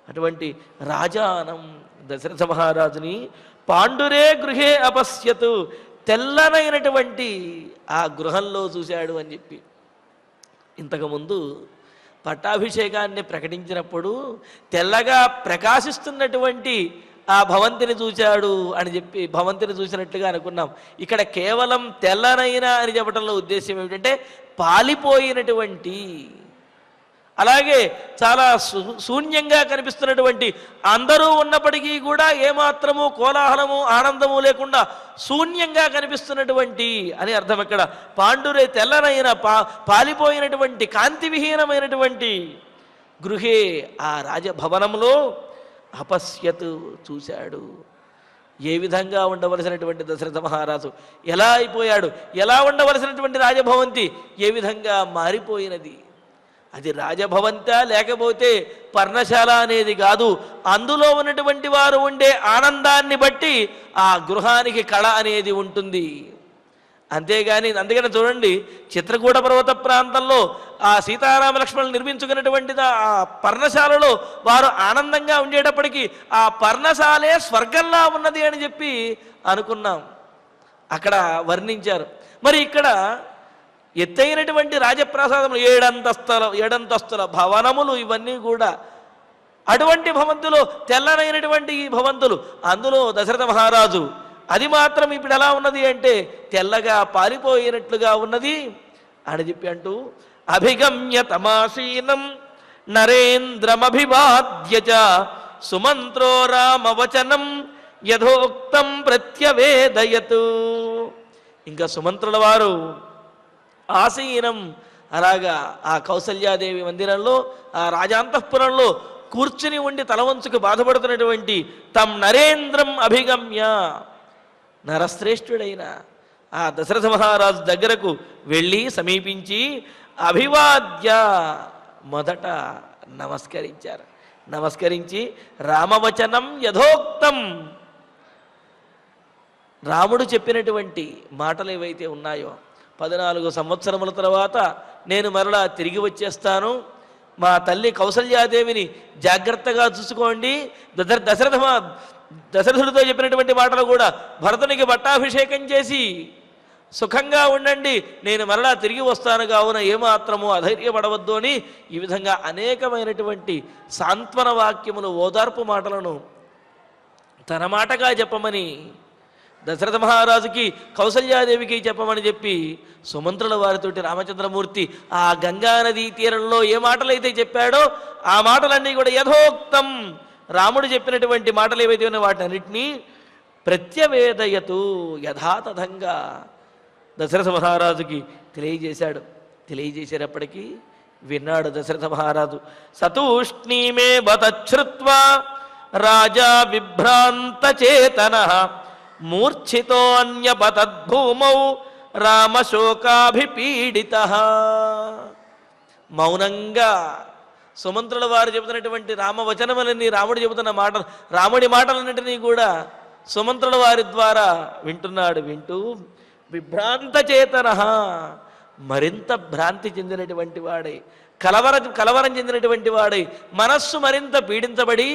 అటువంటి రాజానం దశరథ మహారాజుని పాండురే గృహే అపశ్యతు, తెల్లనైనటువంటి ఆ గృహంలో చూశాడు అని చెప్పి. ఇంతకుముందు పట్టాభిషేకాన్ని ప్రకటించినప్పుడు తెల్లగా ప్రకాశిస్తున్నటువంటి ఆ భవంతిని చూశాడు అని చెప్పి భవంతిని చూసినట్లుగా అనుకున్నాం. ఇక్కడ కేవలం తెల్లనైన అని చెప్పడంలో ఉద్దేశం ఏమిటంటే పాలిపోయినటువంటి, అలాగే చాలా శూన్యంగా కనిపిస్తున్నటువంటి, అందరూ ఉన్నప్పటికీ కూడా ఏమాత్రము కోలాహలము ఆనందము లేకుండా శూన్యంగా కనిపిస్తున్నటువంటి అని అర్థం. ఇక్కడ పాండురే తెల్లనైన పాలిపోయినటువంటి కాంతివిహీనమైనటువంటి గృహే, ఆ రాజభవనంలో అపశ్యత్ చూశాడు. ఏ విధంగా ఉండవలసినటువంటి దశరథ మహారాజు ఎలా అయిపోయాడు, ఎలా ఉండవలసినటువంటి రాజభవంతి ఏ విధంగా మారిపోయినది. అది రాజభవంత లేకపోతే పర్ణశాల అనేది కాదు, అందులో ఉన్నటువంటి వారు ఉండే ఆనందాన్ని బట్టి ఆ గృహానికి కళ అనేది ఉంటుంది. అంతేగాని అందుకని చూడండి, చిత్రకూట పర్వత ప్రాంతంలో ఆ సీతారామ లక్ష్మణులు నిర్మించుకున్నటువంటి ఆ పర్ణశాలలో వారు ఆనందంగా ఉండేటప్పటికీ ఆ పర్ణశాలే స్వర్గంలా ఉన్నది అని చెప్పి అనుకున్నాం, అక్కడ వర్ణించారు. మరి ఇక్కడ ఎత్తైనటువంటి రాజప్రాసాదములు, ఏడంతస్తుల భవనములు, ఇవన్నీ కూడా అటువంటి భవంతులు, తెల్లనైనటువంటి ఈ భవంతులు, అందులో దశరథ మహారాజు అది మాత్రం ఇప్పుడు ఎలా ఉన్నది అంటే తెల్లగా పారిపోయినట్లుగా ఉన్నది అని చెప్పి అంటూ అభిగమ్య తమాసీనం నరేంద్రమభివాద్య చ సుమంత్రో రామవచనం యథోక్తం ప్రత్యవేదయతు. ఇంకా సుమంత్రుల వారు ఆసీనం, అలాగా ఆ కౌసల్యాదేవి మందిరంలో ఆ రాజాంతఃపురంలో కూర్చుని ఉండి తలవంచుకు బాధపడుతున్నటువంటి తం నరేంద్రం అభిగమ్య, నరశ్రేష్ఠుడైన ఆ దశరథ మహారాజు దగ్గరకు వెళ్ళి సమీపించి అభివాద్య, మొదట నమస్కరించారు. నమస్కరించి రామవచనం యథోక్తం, రాముడు చెప్పినటువంటి మాటలు ఏవైతే ఉన్నాయో 14 సంవత్సరముల తర్వాత నేను మరలా తిరిగి వచ్చేస్తాను, మా తల్లి కౌసల్యాదేవిని జాగ్రత్తగా చూసుకోండి. దశరథుడితో చెప్పినటువంటి మాటలు కూడా భరతునికి పట్టాభిషేకం చేసి సుఖంగా ఉండండి, నేను మరలా తిరిగి వస్తాను, కావున ఏమాత్రము అధైర్యపడవద్దు అని ఈ విధంగా అనేకమైనటువంటి సాంత్వన వాక్యములు, ఓదార్పు మాటలను తన మాటగా చెప్పమని దశరథ మహారాజుకి, కౌసల్యాదేవికి చెప్పమని చెప్పి సుమంత్రుల వారితోటి రామచంద్రమూర్తి ఆ గంగా నదీ తీరంలో ఏ మాటలైతే చెప్పాడో ఆ మాటలన్నీ కూడా యథోక్తం, రాముడు చెప్పినటువంటి మాటలు ఏవైతే ఉన్నాయో వాటిని అన్నింటినీ ప్రత్యవేదయతు, యథాతథంగా దశరథ మహారాజుకి తెలియజేశాడు. తెలియజేసేటప్పటికీ విన్నాడు దశరథ మహారాజు. సతూష్ణీమే బతశ్రుత్వా రాజా విభ్రాంత చేతన మూర్ఛితోన్యపతద్భూమౌ రామశోకాభిపీడిత. మౌనంగా సుమంత్రుల వారు చెబుతున్నటువంటి రామవచనములన్నీ, రాముడు చెబుతున్న మాటలు, రాముడి మాటలన్నింటినీ కూడా సుమంత్రుల వారి ద్వారా వింటున్నాడు. వింటూ విభ్రాంత చేతన, మరింత భ్రాంతి చెందినటువంటి వాడై, కలవరం చెందినటువంటి వాడై, మనస్సు మరింత పీడించబడి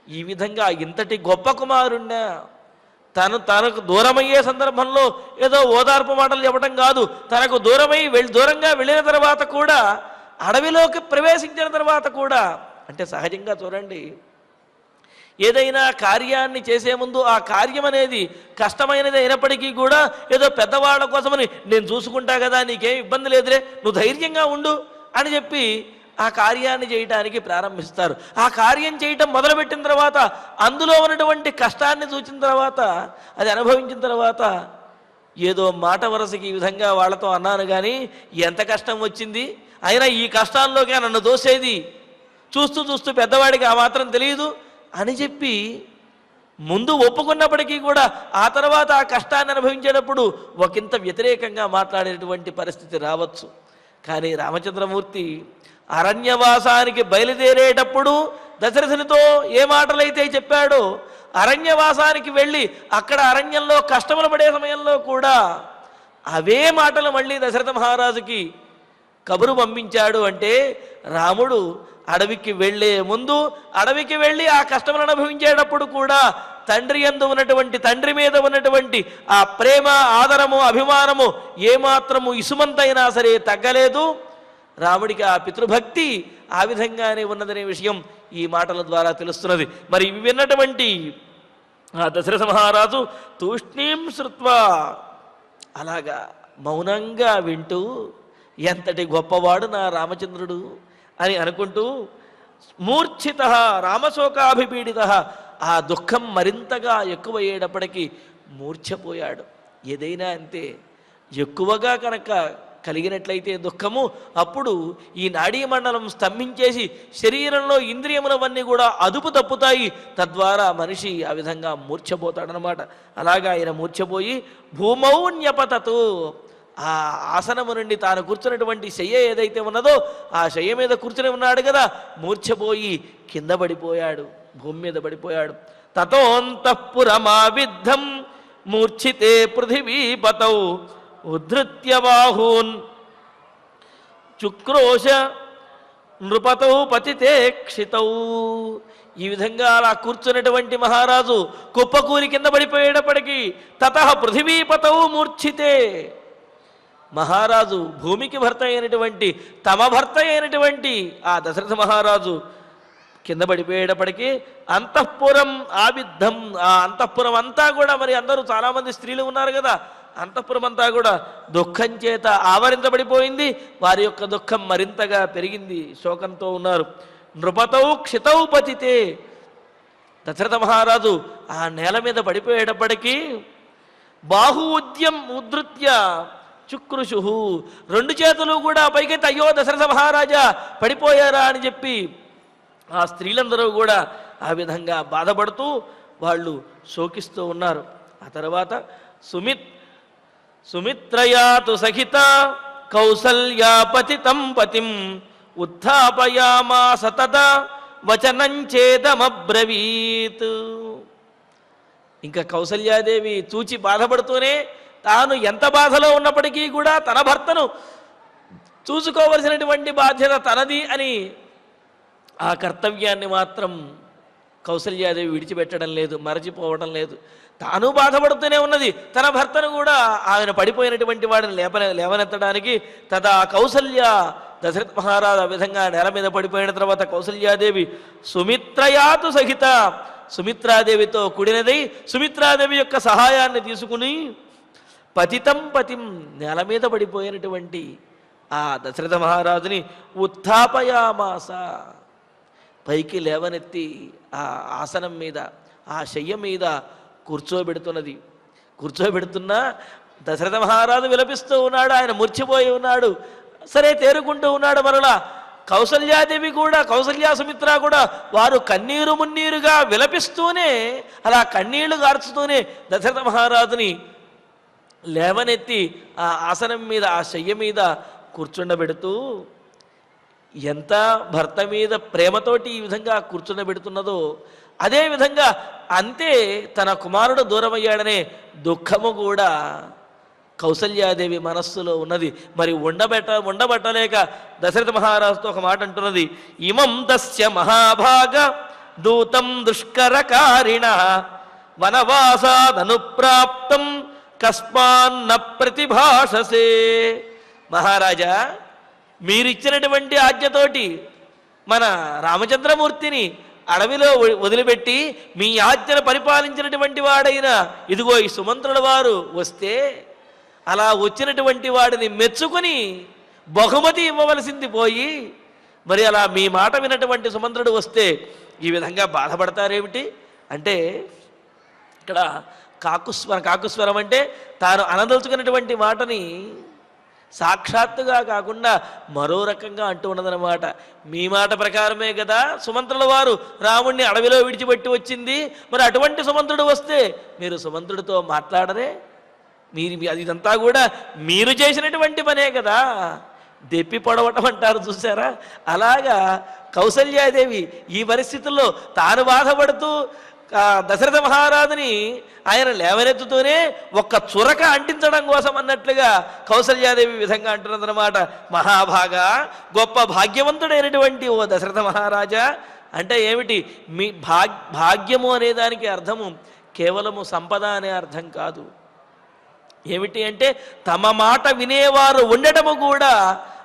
ఈ విధంగా ఇంతటి గొప్ప కుమారుణ్ణా తనకు దూరమయ్యే సందర్భంలో ఏదో ఓదార్పు మాటలు చెప్పడం కాదు, తనకు దూరంగా వెళ్ళిన తర్వాత కూడా, అడవిలోకి ప్రవేశించిన తర్వాత కూడా, అంటే సహజంగా చూడండి, ఏదైనా కార్యాన్ని చేసే ముందు ఆ కార్యం అనేది కష్టమైనది అయినప్పటికీ కూడా ఏదో పెద్దవాళ్ళ కోసమని నేను చూసుకుంటా కదా, నీకేం ఇబ్బంది లేదులే, నువ్వు ధైర్యంగా ఉండు అని చెప్పి ఆ కార్యాన్ని చేయటానికి ప్రారంభిస్తారు. ఆ కార్యం చేయటం మొదలుపెట్టిన తర్వాత అందులో ఉన్నటువంటి కష్టాన్ని చూసిన తర్వాత, అది అనుభవించిన తర్వాత, ఏదో మాట వరసకి ఈ విధంగా వాళ్ళతో అన్నాను కానీ ఎంత కష్టం వచ్చింది, అయినా ఈ కష్టాల్లోకే నన్ను దోసేది, చూస్తూ చూస్తూ పెద్దవాడికి ఆ మాత్రం తెలియదు అని చెప్పి ముందు ఒప్పుకున్నప్పటికీ కూడా ఆ తర్వాత ఆ కష్టాన్ని అనుభవించేటప్పుడు ఒకంత వ్యతిరేకంగా మాట్లాడేటువంటి పరిస్థితి రావచ్చు. కానీ రామచంద్రమూర్తి అరణ్యవాసానికి బయలుదేరేటప్పుడు దశరథునితో ఏ మాటలైతే చెప్పాడో, అరణ్యవాసానికి వెళ్ళి అక్కడ అరణ్యంలో కష్టములు పడే సమయంలో కూడా అవే మాటలు మళ్ళీ దశరథ మహారాజుకి కబురు పంపించాడు. అంటే రాముడు అడవికి వెళ్ళే ముందు, అడవికి వెళ్ళి ఆ కష్టములను అనుభవించేటప్పుడు కూడా తండ్రి యందు ఉన్నటువంటి, తండ్రి మీద ఉన్నటువంటి ఆ ప్రేమ, ఆదరము, అభిమానము ఏమాత్రము ఇసుమంతైనా సరే తగ్గలేదు. రాముడికి ఆ పితృభక్తి ఆ విధంగానే ఉన్నదనే విషయం ఈ మాటల ద్వారా తెలుస్తున్నది. మరి ఇవి విన్నటువంటి ఆ దశరథ మహారాజు తూష్ణీం శ్రుత్వా, అలాగా మౌనంగా వింటూ ఎంతటి గొప్పవాడు నా రామచంద్రుడు అని అనుకుంటూ, మూర్ఛిత రామశోకాభిపీడిత, ఆ దుఃఖం మరింతగా ఎక్కువయ్యేటప్పటికీ మూర్ఛపోయాడు. ఏదైనా అంతే, ఎక్కువగా కనుక కలిగినట్లయితే దుఃఖము, అప్పుడు ఈ నాడీ మండలం స్తంభించేసి శరీరంలో ఇంద్రియములవన్నీ కూడా అదుపు తప్పుతాయి, తద్వారా మనిషి ఆ విధంగా మూర్ఛపోతాడనమాట. అలాగా ఆయన మూర్ఛపోయి భూమౌ న్యపతతు, ఆ ఆసనము నుండి తాను కూర్చున్నటువంటి శయ్య ఏదైతే ఉన్నదో ఆ శయ్య మీద కూర్చుని ఉన్నాడు కదా, మూర్ఛపోయి కింద పడిపోయాడు, భూమి మీద పడిపోయాడు. తతోంతఃపురమావిద్ధం మూర్ఛితే పృథివీపతౌ ఉద్ధృత్య బాహూన్ చుక్రోశ నృపతౌ పతితే క్షితౌ. ఈ విధంగా అలా కూర్చున్నటువంటి మహారాజు కుప్పకూలి కింద పడిపోయేటప్పటికీ తతః పృథివీపతౌ మూర్ఛితే, మహారాజు భూమికి భర్త అయినటువంటి, తమ భర్త అయినటువంటి ఆ దశరథ మహారాజు కింద పడిపోయేటప్పటికీ అంతఃపురం ఆవిద్ధం, ఆ అంతఃపురం అంతా కూడా, మరి అందరూ చాలామంది స్త్రీలు ఉన్నారు కదా, అంతఃపురం అంతా కూడా దుఃఖం చేత ఆవరించబడిపోయింది. వారి యొక్క దుఃఖం మరింతగా పెరిగింది, శోకంతో ఉన్నారు. నృపతౌ క్షితౌ పతితే, దశరథ మహారాజు ఆ నేల మీద పడిపోయేటప్పటికీ బాహూద్యం ఉద్ధృత్య చుక్రుషు, రెండు చేతులు కూడా పైకెత్తి అయ్యో దశరథ మహారాజా పడిపోయారా అని చెప్పి ఆ స్త్రీలందరూ కూడా ఆ విధంగా బాధపడుతూ వాళ్ళు శోకిస్తూ ఉన్నారు. ఆ తర్వాత సుమిత్రయాతు సహిత కౌసల్యా పతితం పతిం ఉత్థాపయామాస తదా వచనం చేదమబ్రవీత్. ఇంకా కౌసల్యాదేవి చూచి బాధపడుతూనే, తాను ఎంత బాధలో ఉన్నప్పటికీ కూడా తన భర్తను చూసుకోవలసినటువంటి బాధ్యత తనది అని ఆ కర్తవ్యాన్ని మాత్రం కౌసల్యాదేవి విడిచిపెట్టడం లేదు, మరచిపోవడం లేదు. తాను బాధపడుతూనే ఉన్నది, తన భర్తను కూడా ఆయన పడిపోయినటువంటి వాడిని లేవనెత్తడానికి. తదా కౌసల్య, దశరథ మహారాజు ఆ విధంగా నేల మీద పడిపోయిన తర్వాత కౌసల్యాదేవి సుమిత్రయాతు సహిత, సుమిత్రాదేవితో కూడినదై సుమిత్రాదేవి యొక్క సహాయాన్ని తీసుకుని పతితం పతిం, నేల మీద పడిపోయినటువంటి ఆ దశరథ మహారాజుని ఉత్థాపయామాస, పైకి లేవనెత్తి ఆ ఆసనం మీద, ఆ శయ్య మీద కూర్చోబెడుతున్నా దశరథ మహారాజు విలపిస్తూ ఉన్నాడు, ఆయన మూర్చిపోయి ఉన్నాడు. సరే తేరుకుంటూ ఉన్నాడు. మరలా కౌసల్యాదేవి కూడా, కౌసల్యా సుమిత్ర కూడా వారు కన్నీరు మున్నీరుగా విలపిస్తూనే, అలా కన్నీళ్లు గార్చుతూనే దశరథ మహారాజుని లేవనెత్తి ఆ ఆసనం మీద, ఆ శయ్య మీద కూర్చుండబెడుతూ, ఎంత భర్త మీద ప్రేమతోటి ఈ విధంగా కూర్చుండబెడుతున్నదో అదేవిధంగా అంతే తన కుమారుడు దూరమయ్యాడనే దుఃఖము కూడా కౌసల్యాదేవి మనస్సులో ఉన్నది. మరి ఉండబట్టలేక దశరథ మహారాజుతో ఒక మాట అంటున్నది, ఇమం తస్య మహాభాగ దూతం దుష్కరకారిణ వనవాసాదనుప్రాప్తం కస్మాన్న ప్రతిభాషసే. మహారాజా, మీరిచ్చినటువంటి ఆజ్ఞతోటి మన రామచంద్రమూర్తిని అడవిలో వదిలిపెట్టి మీ ఆజ్ఞను పరిపాలించినటువంటి వాడైన ఇదిగో ఈ సుమంత్రుల వారు వస్తే, అలా వచ్చినటువంటి వాడిని మెచ్చుకుని బహుమతి ఇవ్వవలసింది పోయి, మరి అలా మీ మాట వినటువంటి సుమంత్రుడు వస్తే ఈ విధంగా బాధపడతారేమిటి అంటే, ఇక్కడ కాకుస్వరం అంటే తాను అనదలుచుకున్నటువంటి మాటని సాక్షాత్తుగా కాకుండా మరో రకంగా అంటూ ఉన్నదన్నమాట. మీ మాట ప్రకారమే కదా సుమంత్రుల వారు రాముణ్ణి అడవిలో విడిచిపెట్టి వచ్చింది, మరి అటువంటి సుమంత్రుడు వస్తే మీరు సుమంత్రుడితో మాట్లాడరే? అది ఇదంతా కూడా మీరు చేసినటువంటి పనే కదా, దెప్పి పొడవటం అంటారు చూసారా, అలాగా కౌసల్యాదేవి ఈ పరిస్థితుల్లో తాను బాధపడుతూ దశరథ మహారాజుని ఆయన లేవనెత్తుతూనే ఒక్క చురక అంటించడం కోసం అన్నట్లుగా కౌసల్యాదేవి విధంగా అంటున్నదన్నమాట. మహాభాగా, గొప్ప భాగ్యవంతుడైనటువంటి ఓ దశరథ మహారాజా. అంటే ఏమిటి? మీ భాగ్యము అనేదానికి అర్థము కేవలము సంపద అనే అర్థం కాదు. ఏమిటి అంటే తమ మాట వినేవారు ఉండటము కూడా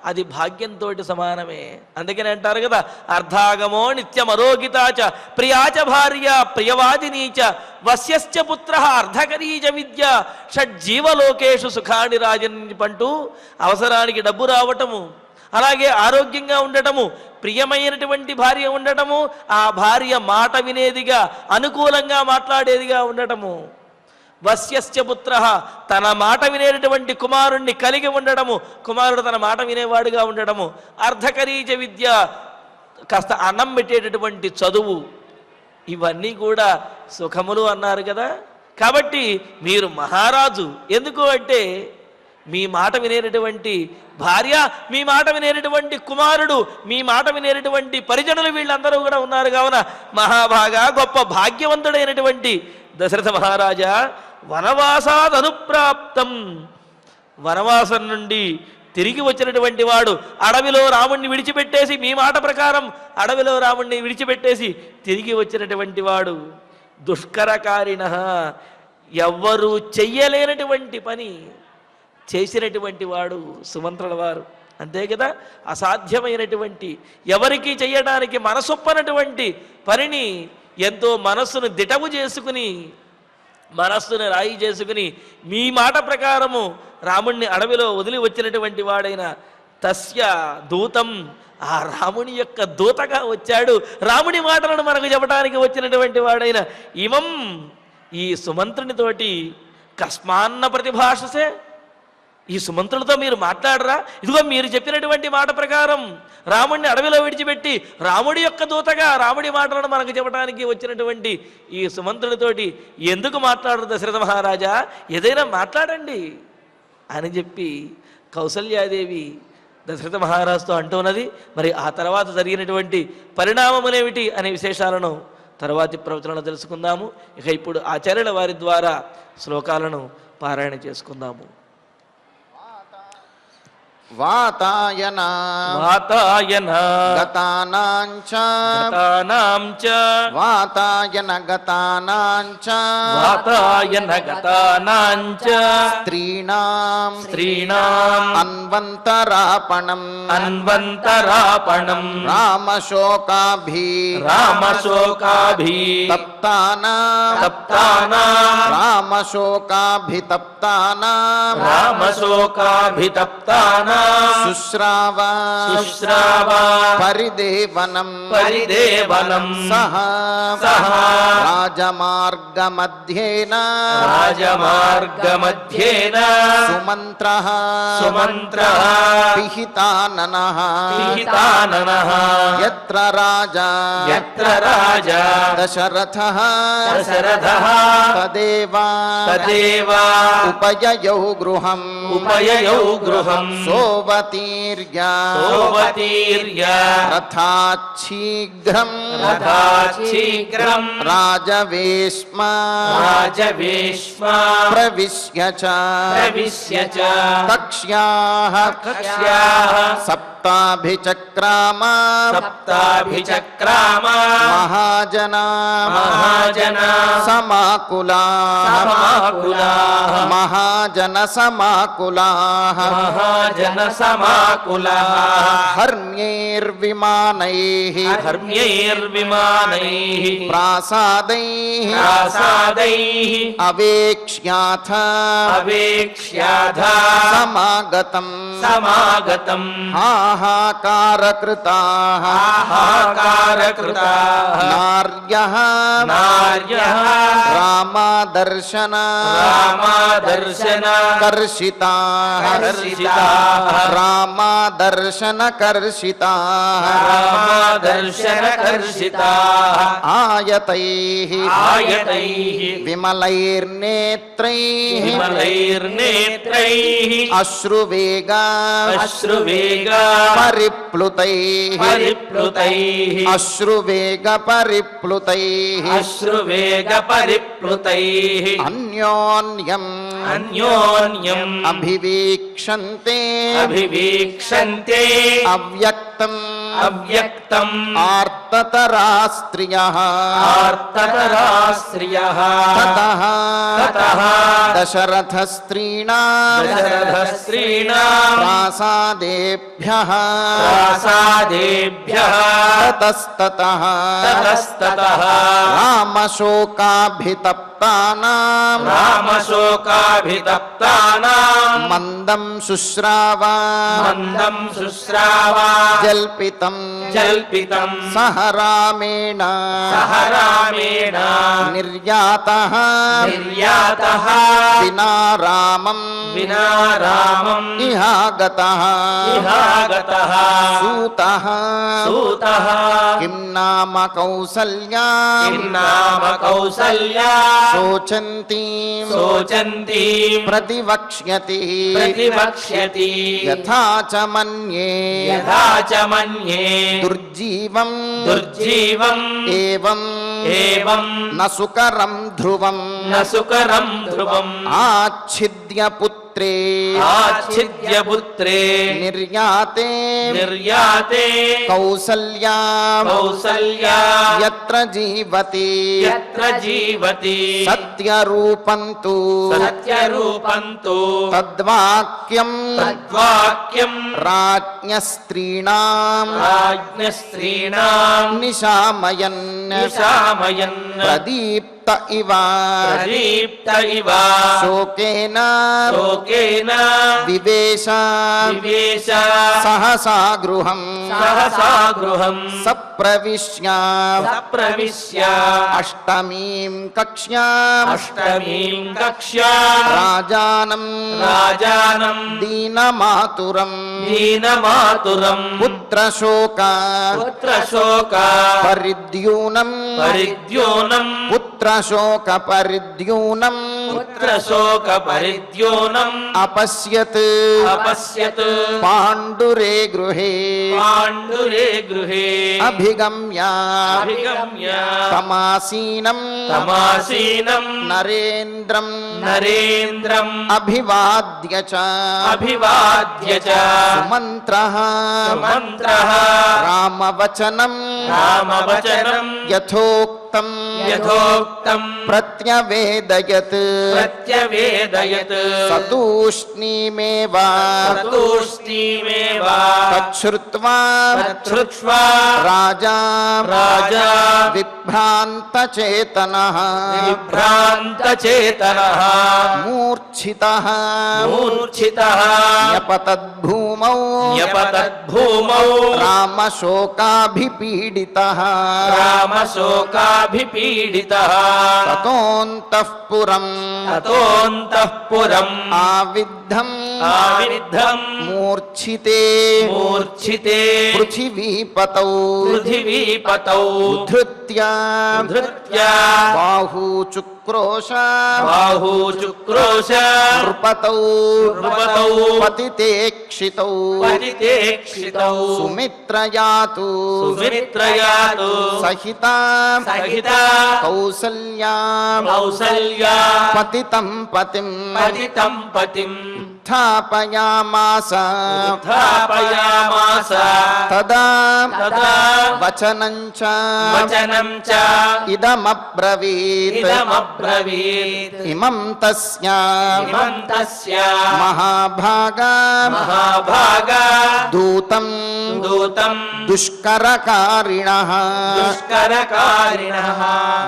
అది భాగ్యంతో సమానమే. అందుకని అంటారు కదా, అర్ధాగమో నిత్యమరోగితాచ ప్రియాచ భార్య ప్రియవాదినీచ వస్యశ్చ పుత్ర అర్ధకరీచ విద్య షడ్జీవలోకేషు సుఖాని రాజన్ పంటూ అవసరానికి డబ్బు రావటము, అలాగే ఆరోగ్యంగా ఉండటము, ప్రియమైనటువంటి భార్య ఉండటము, ఆ భార్య మాట వినేదిగా అనుకూలంగా మాట్లాడేదిగా ఉండటము, వస్యశ్చ పుత్ర తన మాట వినేటటువంటి కుమారుణ్ణి కలిగి ఉండడము, కుమారుడు తన మాట వినేవాడుగా ఉండడము, అర్ధకరీచ విద్య కాస్త అన్నం పెట్టేటటువంటి చదువు, ఇవన్నీ కూడా సుఖములు అన్నారు కదా. కాబట్టి మీరు మహారాజు. ఎందుకు అంటే మీ మాట వినేటటువంటి భార్య, మీ మాట వినేటటువంటి కుమారుడు, మీ మాట వినేటటువంటి పరిజనులు వీళ్ళందరూ కూడా ఉన్నారు. కావున మహాభాగా, గొప్ప భాగ్యవంతుడైనటువంటి దశరథ మహారాజా, వనవాసాదనుప్రాప్తం, వనవాసం నుండి తిరిగి వచ్చినటువంటి వాడు, అడవిలో రాముణ్ణి విడిచిపెట్టేసి, మీ మాట ప్రకారం అడవిలో రాముణ్ణి విడిచిపెట్టేసి తిరిగి వచ్చినటువంటి వాడు, దుష్కరకారిణ, ఎవ్వరూ చెయ్యలేనటువంటి పని చేసినటువంటి వాడు సుమంత్రుల వారు. అంతే కదా, అసాధ్యమైనటువంటి, ఎవరికి చెయ్యడానికి మనసొప్పనటువంటి పనిని ఎంతో మనస్సును దిటవు చేసుకుని, మనస్సును రాయి చేసుకుని మీ మాట ప్రకారము రాముణ్ణి అడవిలో వదిలి వచ్చినటువంటి వాడైన తస్య దూతం, ఆ రాముని యొక్క దూతగా వచ్చాడు. రాముని మాటలను మనకు చెప్పడానికి వచ్చినటువంటి వాడైన ఇమం, ఈ సుమంత్రునితోటి కస్మాన్న ప్రతిభాషసే, ఈ సుమంత్రులతో మీరు మాట్లాడరా? ఇదిగో మీరు చెప్పినటువంటి మాట ప్రకారం రాముడిని అడవిలో విడిచిపెట్టి రాముడి యొక్క దూతగా రాముడి మాటలను మనకు చెప్పడానికి వచ్చినటువంటి ఈ సుమంత్రుడితోటి ఎందుకు మాట్లాడరు దశరథ మహారాజా? ఏదైనా మాట్లాడండి అని చెప్పి కౌసల్యాదేవి దశరథ మహారాజుతో అంటున్నది. మరి ఆ తర్వాత జరిగినటువంటి పరిణామములేమిటి అనే విశేషాలను తర్వాతి ప్రవచనలో తెలుసుకుందాము. ఇక ఇప్పుడు ఆచార్యుల వారి ద్వారా శ్లోకాలను పారాయణ చేసుకుందాము. వాతాయన వాతాయన గతానాంచ గతానాం చ వాతాయన గతానాంచ వాతాయన గతానాం చ స్త్రీణాం స్త్రీణాం అన్వంతరాపణం అన్వంతరాపణం రామశోకాభి రామశోకాభి తప్తానాం తప్తానాం రామశోకాభితప్తానాం రామశోకాభితప్తానాం శుశ్రావ శుశ్రావ పరిదేవనం పరిదేవనం సహ సహ రాజమార్గమధ్యేన రాజమార్గమధ్యేన సుమంత్రః సుమంత్రః పిహితాననః పిహితాననః యత్ర రాజా యత్ర రాజా దశరథః దశరథః తదేవ తదేవ ఉపయయౌ గృహం ఉపయయౌ గృహం సోవతీర్య సోవతీర్య రథాశీఘ్రం రథాశీఘ్రం రాజవేష్మ రాజవేష్మ ప్రవిశ్య చ ప్రవిశ్య చ కక్ష్యాః కక్ష్యాః సప్తాభిచక్రామ సప్తాభిచక్రామ మహాజనా మహాజనా సమాకులాః సమాకులాః మహాజన సమాకులాః మహాజన సమాకులాః హర్మ్యైర్విమానైః ధర్మ్యైర్విమానైః ప్రాసాదైః ప్రాసాదైః అవేక్ష్యాథ అవేక్ష్యాధ సమాగతం సమాగతం హాహాకారకృతాః ఆహాకారకృతాః నార్యః నార్యః రామదర్శన రామదర్శన కర్షితాః కర్షితాః రామదర్శన కర్షితాః రామదర్శన కర్షితాః ఆయతైః ఆయతైః విమలైర్నేత్రైః విమలైర్నేత్రైః అశ్రువేగా అశ్రువేగా పరిప్లుతైః పరిప్లుతైః అశ్రువేగ పరిప్లుతైః అశ్రువేగ పరిప్లుతైః అన్యోన్యం అన్యోన్యం అభివీక్షంతే అభివీక్షంతే అవ్యక్తం అవ్యక్తం ఆర్తతరాస్త్రియః ఆర్తతరాశ్రియః తతః తతః దశరథస్త్రీణాం దశరథస్త్రీణాం ప్రాసాదేభ్యః ప్రాసాదేభ్యః తతస్తతః తతస్తతః రామశోకాభితప్తానాం రామశోకాభితప్తానాం మందం శుశ్రావ మందం శుశ్రావ జల్పితం జల్పితం సహ రామేణ సహ రామేణ నిర్యాతః నిర్యాతః వినా రామం వినా రామం ఇహాగతః ఇహాగతః సూతః సూతః కిం నామ కౌసల్యా కిం నామ కౌసల్యా శోచంతీం శోచంతీం ప్రతివక్ష్యతి ప్రతివక్ష్యతి యథా చ మన్యే యథా చ మన్యే దుర్జీవం దుర్జీవం ఏవం ఏవం న సుకరం ధ్రువం న సుకరం ధ్రువం ఆచ్ఛిద్య పుత్రే ఆచ్ఛిద్య పుత్రే నిర్యాతే నిర్యాతే కౌసల్యా కౌసల్యా యత్ర జీవతి యత్ర జీవతి సత్యరూపంతు సత్యరూపంతు తద్వాక్యం తద్వాక్యం రాజ్ఞస్త్రీణాం రాజ్ఞస్త్రీణాం నిశామయన్ నిశామయన్ ప్రదీప్త ఇవ ప్రదీప్త ఇవ శోకేన శోకేన వివేశ వివేశ సహసా గృహం సహసా గృహం సప్రవిశ్య సప్రవిశ్య అష్టమీం కక్ష్యాం అష్టమీం కక్ష్యాం రాజానం రాజానం దీనమాతురం దీనమాతురం పుత్రశోక పుత్రశోక పరిద్యూనం పరిద్యూనం పుత్రశోక పరిద్యూనం పుత్రశోక పరిద్యోనం అపశ్యత్ అపశ్యత్ పాండురే గృహే పాండురే గృహే అభిగమ్య అభిగమ్య తమాసీనం తమాసీనం నరేంద్రం నరేంద్రం అభివాద్య చ అభివాద్య చ సుమంత్రః సుమంత్రః రామవచనం రామవచనం యథోక్తం యథోక్తం ప్రత్యవేదయత్ ప్రత్యవేదయత్ సతూష్ణీమేవ తూష్ణీమేవ తచ్ఛ్రుత్వా తచ్ఛ్రుత్వా రాజా రాజా విభ్రాంతచేతనః విభ్రాంతచేతనః మూర్ఛితః మూర్ఛితః న్యపతద్భూమౌ న్యపతద్భూమౌ రామశోకాభిపీడితః రామశోకాభిపీడితః తతోऽन्तః పురం తతోऽन्तః పురం ఆవిద్ధం ఆవిద్ధం మూర్ఛితే మూర్ఛితే పృథివీపతౌ పృథివీపతౌ ఉద్ధృత్య ధృత్య బాహూచుక్రోశ బాహూచుక్రోశ నృపతౌ నృపతౌ పతితేక్షితౌ పతితేక్షితౌ సుమిత్రయాతు సుమిత్రయాతు సహిత సహిత కౌసల్యాం కౌసల్యా పతితం పతిం పతితం పతిం ఉత్థాపయామాస ఉత్థాపయామాస తదా తదా వచనం చ వచనం చ ఇదమబ్రవీత్ ఇదమబ్రవీత్ ఇమం తస్య ఇమం తస్య మహాభాగా మహాభాగా దూతం దూతం దుష్కరకారిణః దుష్కరకారిణః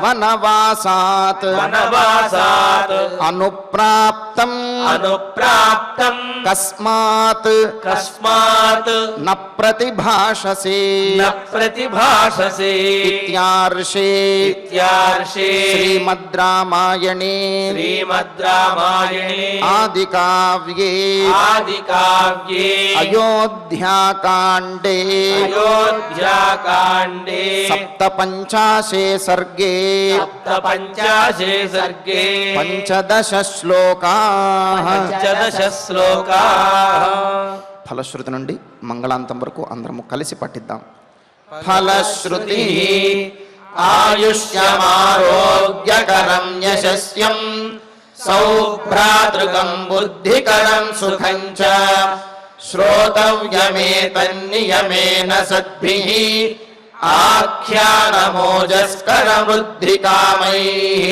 వనవాసాత్ వనవాసాత్ అనుప్రాప్తం అనుప్రాప్తం కస్మాత్ కస్మాత్ న ప్రతిభాషసే న ప్రతిభాషసే ఇత్యార్షే ఇత్యార్షే శ్రీమద్ రామాయణే శ్రీమద్ రామాయణే ఆదికావ్యే ఆదికావ్యే అయోధ్యాకాండే అయోధ్యాకాండే సప్తపంచాశే సర్గే సప్తపంచాశే సర్గే పంచదశ శ్లోకాః పంచదశ శ్లోకాః ఫలశ్రుతి నుండి మంగళాంతం వరకు అందరము కలిసి పఠిద్దాం. ఫలశ్రుతి ఆయుష్యమారోగ్యకరం యశస్యం సౌభ్రాతృకం బుద్ధికరం సుఖం చ శ్రోతవ్యమేతన్నియమేన సద్భిః ఆఖ్యానమోజస్కరవృద్ధికామైః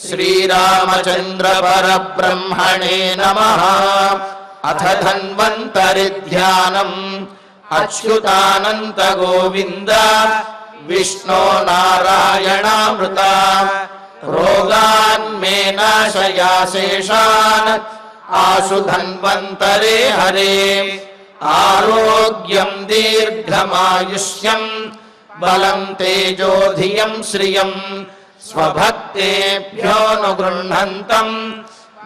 శ్రీరామచంద్ర పరబ్రహ్మణే నమః. అథ ధన్వంతరి ధ్యానం అచ్యుతానంత గోవింద విష్ణో నారాయణామృత రోగాన్మే నాశయాశేషాన్ ఆశు ధన్వంతరే హరే ఆరోగ్యం దీర్ఘమాయుష్యం బలం తేజోధియం శ్రియం స్వభక్తేభ్యోనుగృహంతం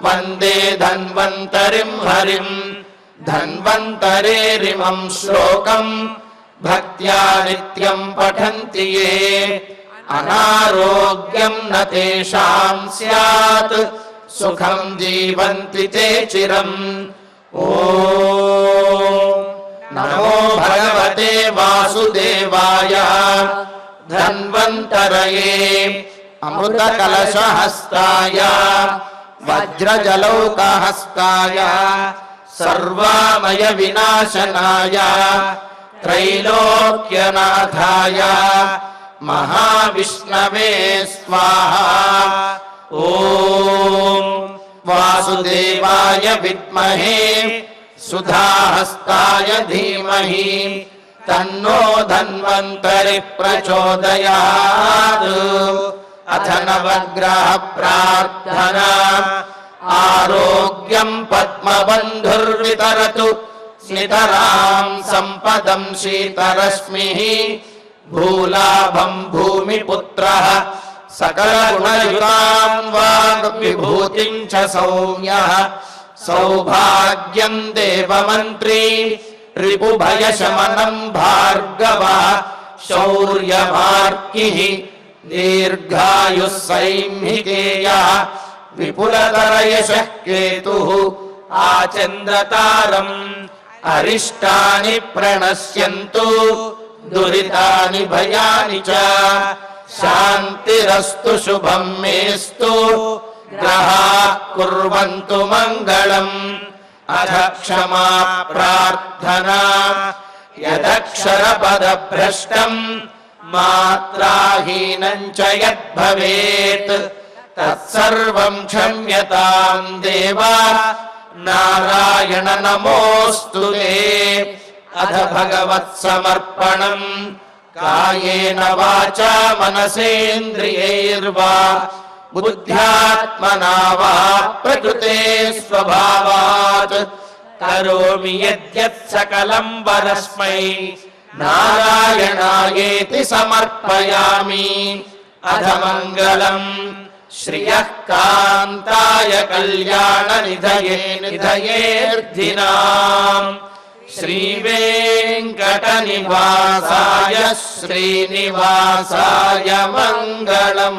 వందే ధన్వంతరిం హరిం ధన్వంతరేరిమం శ్లోకం భక్త్యా నిత్యం పఠంతి యే అనారోగ్యం న తేషాం స్యాత్ సుఖం జీవంతి తే చిరం. ఓం నమో భగవతే వాసుదేవాయ ధన్వంతరయే అమృతకలశహస్తాయ వజ్రజలౌకహస్తాయ సర్వామయ వినాశనాయ త్రైలోక్యనాథాయ మహావిష్ణవే స్వాహా. ఓం వాసుదేవాయ విద్మహే సుధాహస్తాయ ధీమహి తన్నో ధన్వంతరి ప్రచోదయాత్. అథ నవగ్రహ ప్రార్థనా ఆరోగ్యం పద్మబంధుర్వితరతు నితరాం సంపదం శీతరశ్మిః భూలాభం భూమిపుత్రః సకలగుణయుతాం వాగ్విభూతిం చ సౌమ్యః సౌభాగ్యం దేవమంత్రీ రిపుభయశమనం భార్గవః శౌర్యమార్కిః దీర్ఘాయుః సైంహికేయః విపులతరయశః కేతుః ఆచంద్రతారం అరిష్టాని ప్రణశ్యంతు దురితాని భయాని చ శాంతిరస్తు శుభం మేస్తు గ్రహాః కుర్వంతు మంగళం అథ క్షమా ప్రార్థనా యదక్షరపదభ్రష్టం మాత్రాహీనం చ యద్భవేత్ తత్సర్వం క్షమ్యతాం దేవా నారాయణ నమోస్తుతే అథ భగవత్సమర్పణం కాయేన వాచా మనసేంద్రియైర్వా బుద్ధ్యాత్మనా వా ప్రకృతే స్వభావాత్ కరోమి యద్యత్ సకలం పరస్మై నారాయణాయేతి సమర్పయామి అథ మంగళం శ్రియః కాంతాయ కళ్యాణ నిధయే నిధయేర్ధినాం శ్రీ వెంకటనివాసాయ శ్రీనివాసాయ మంగళం.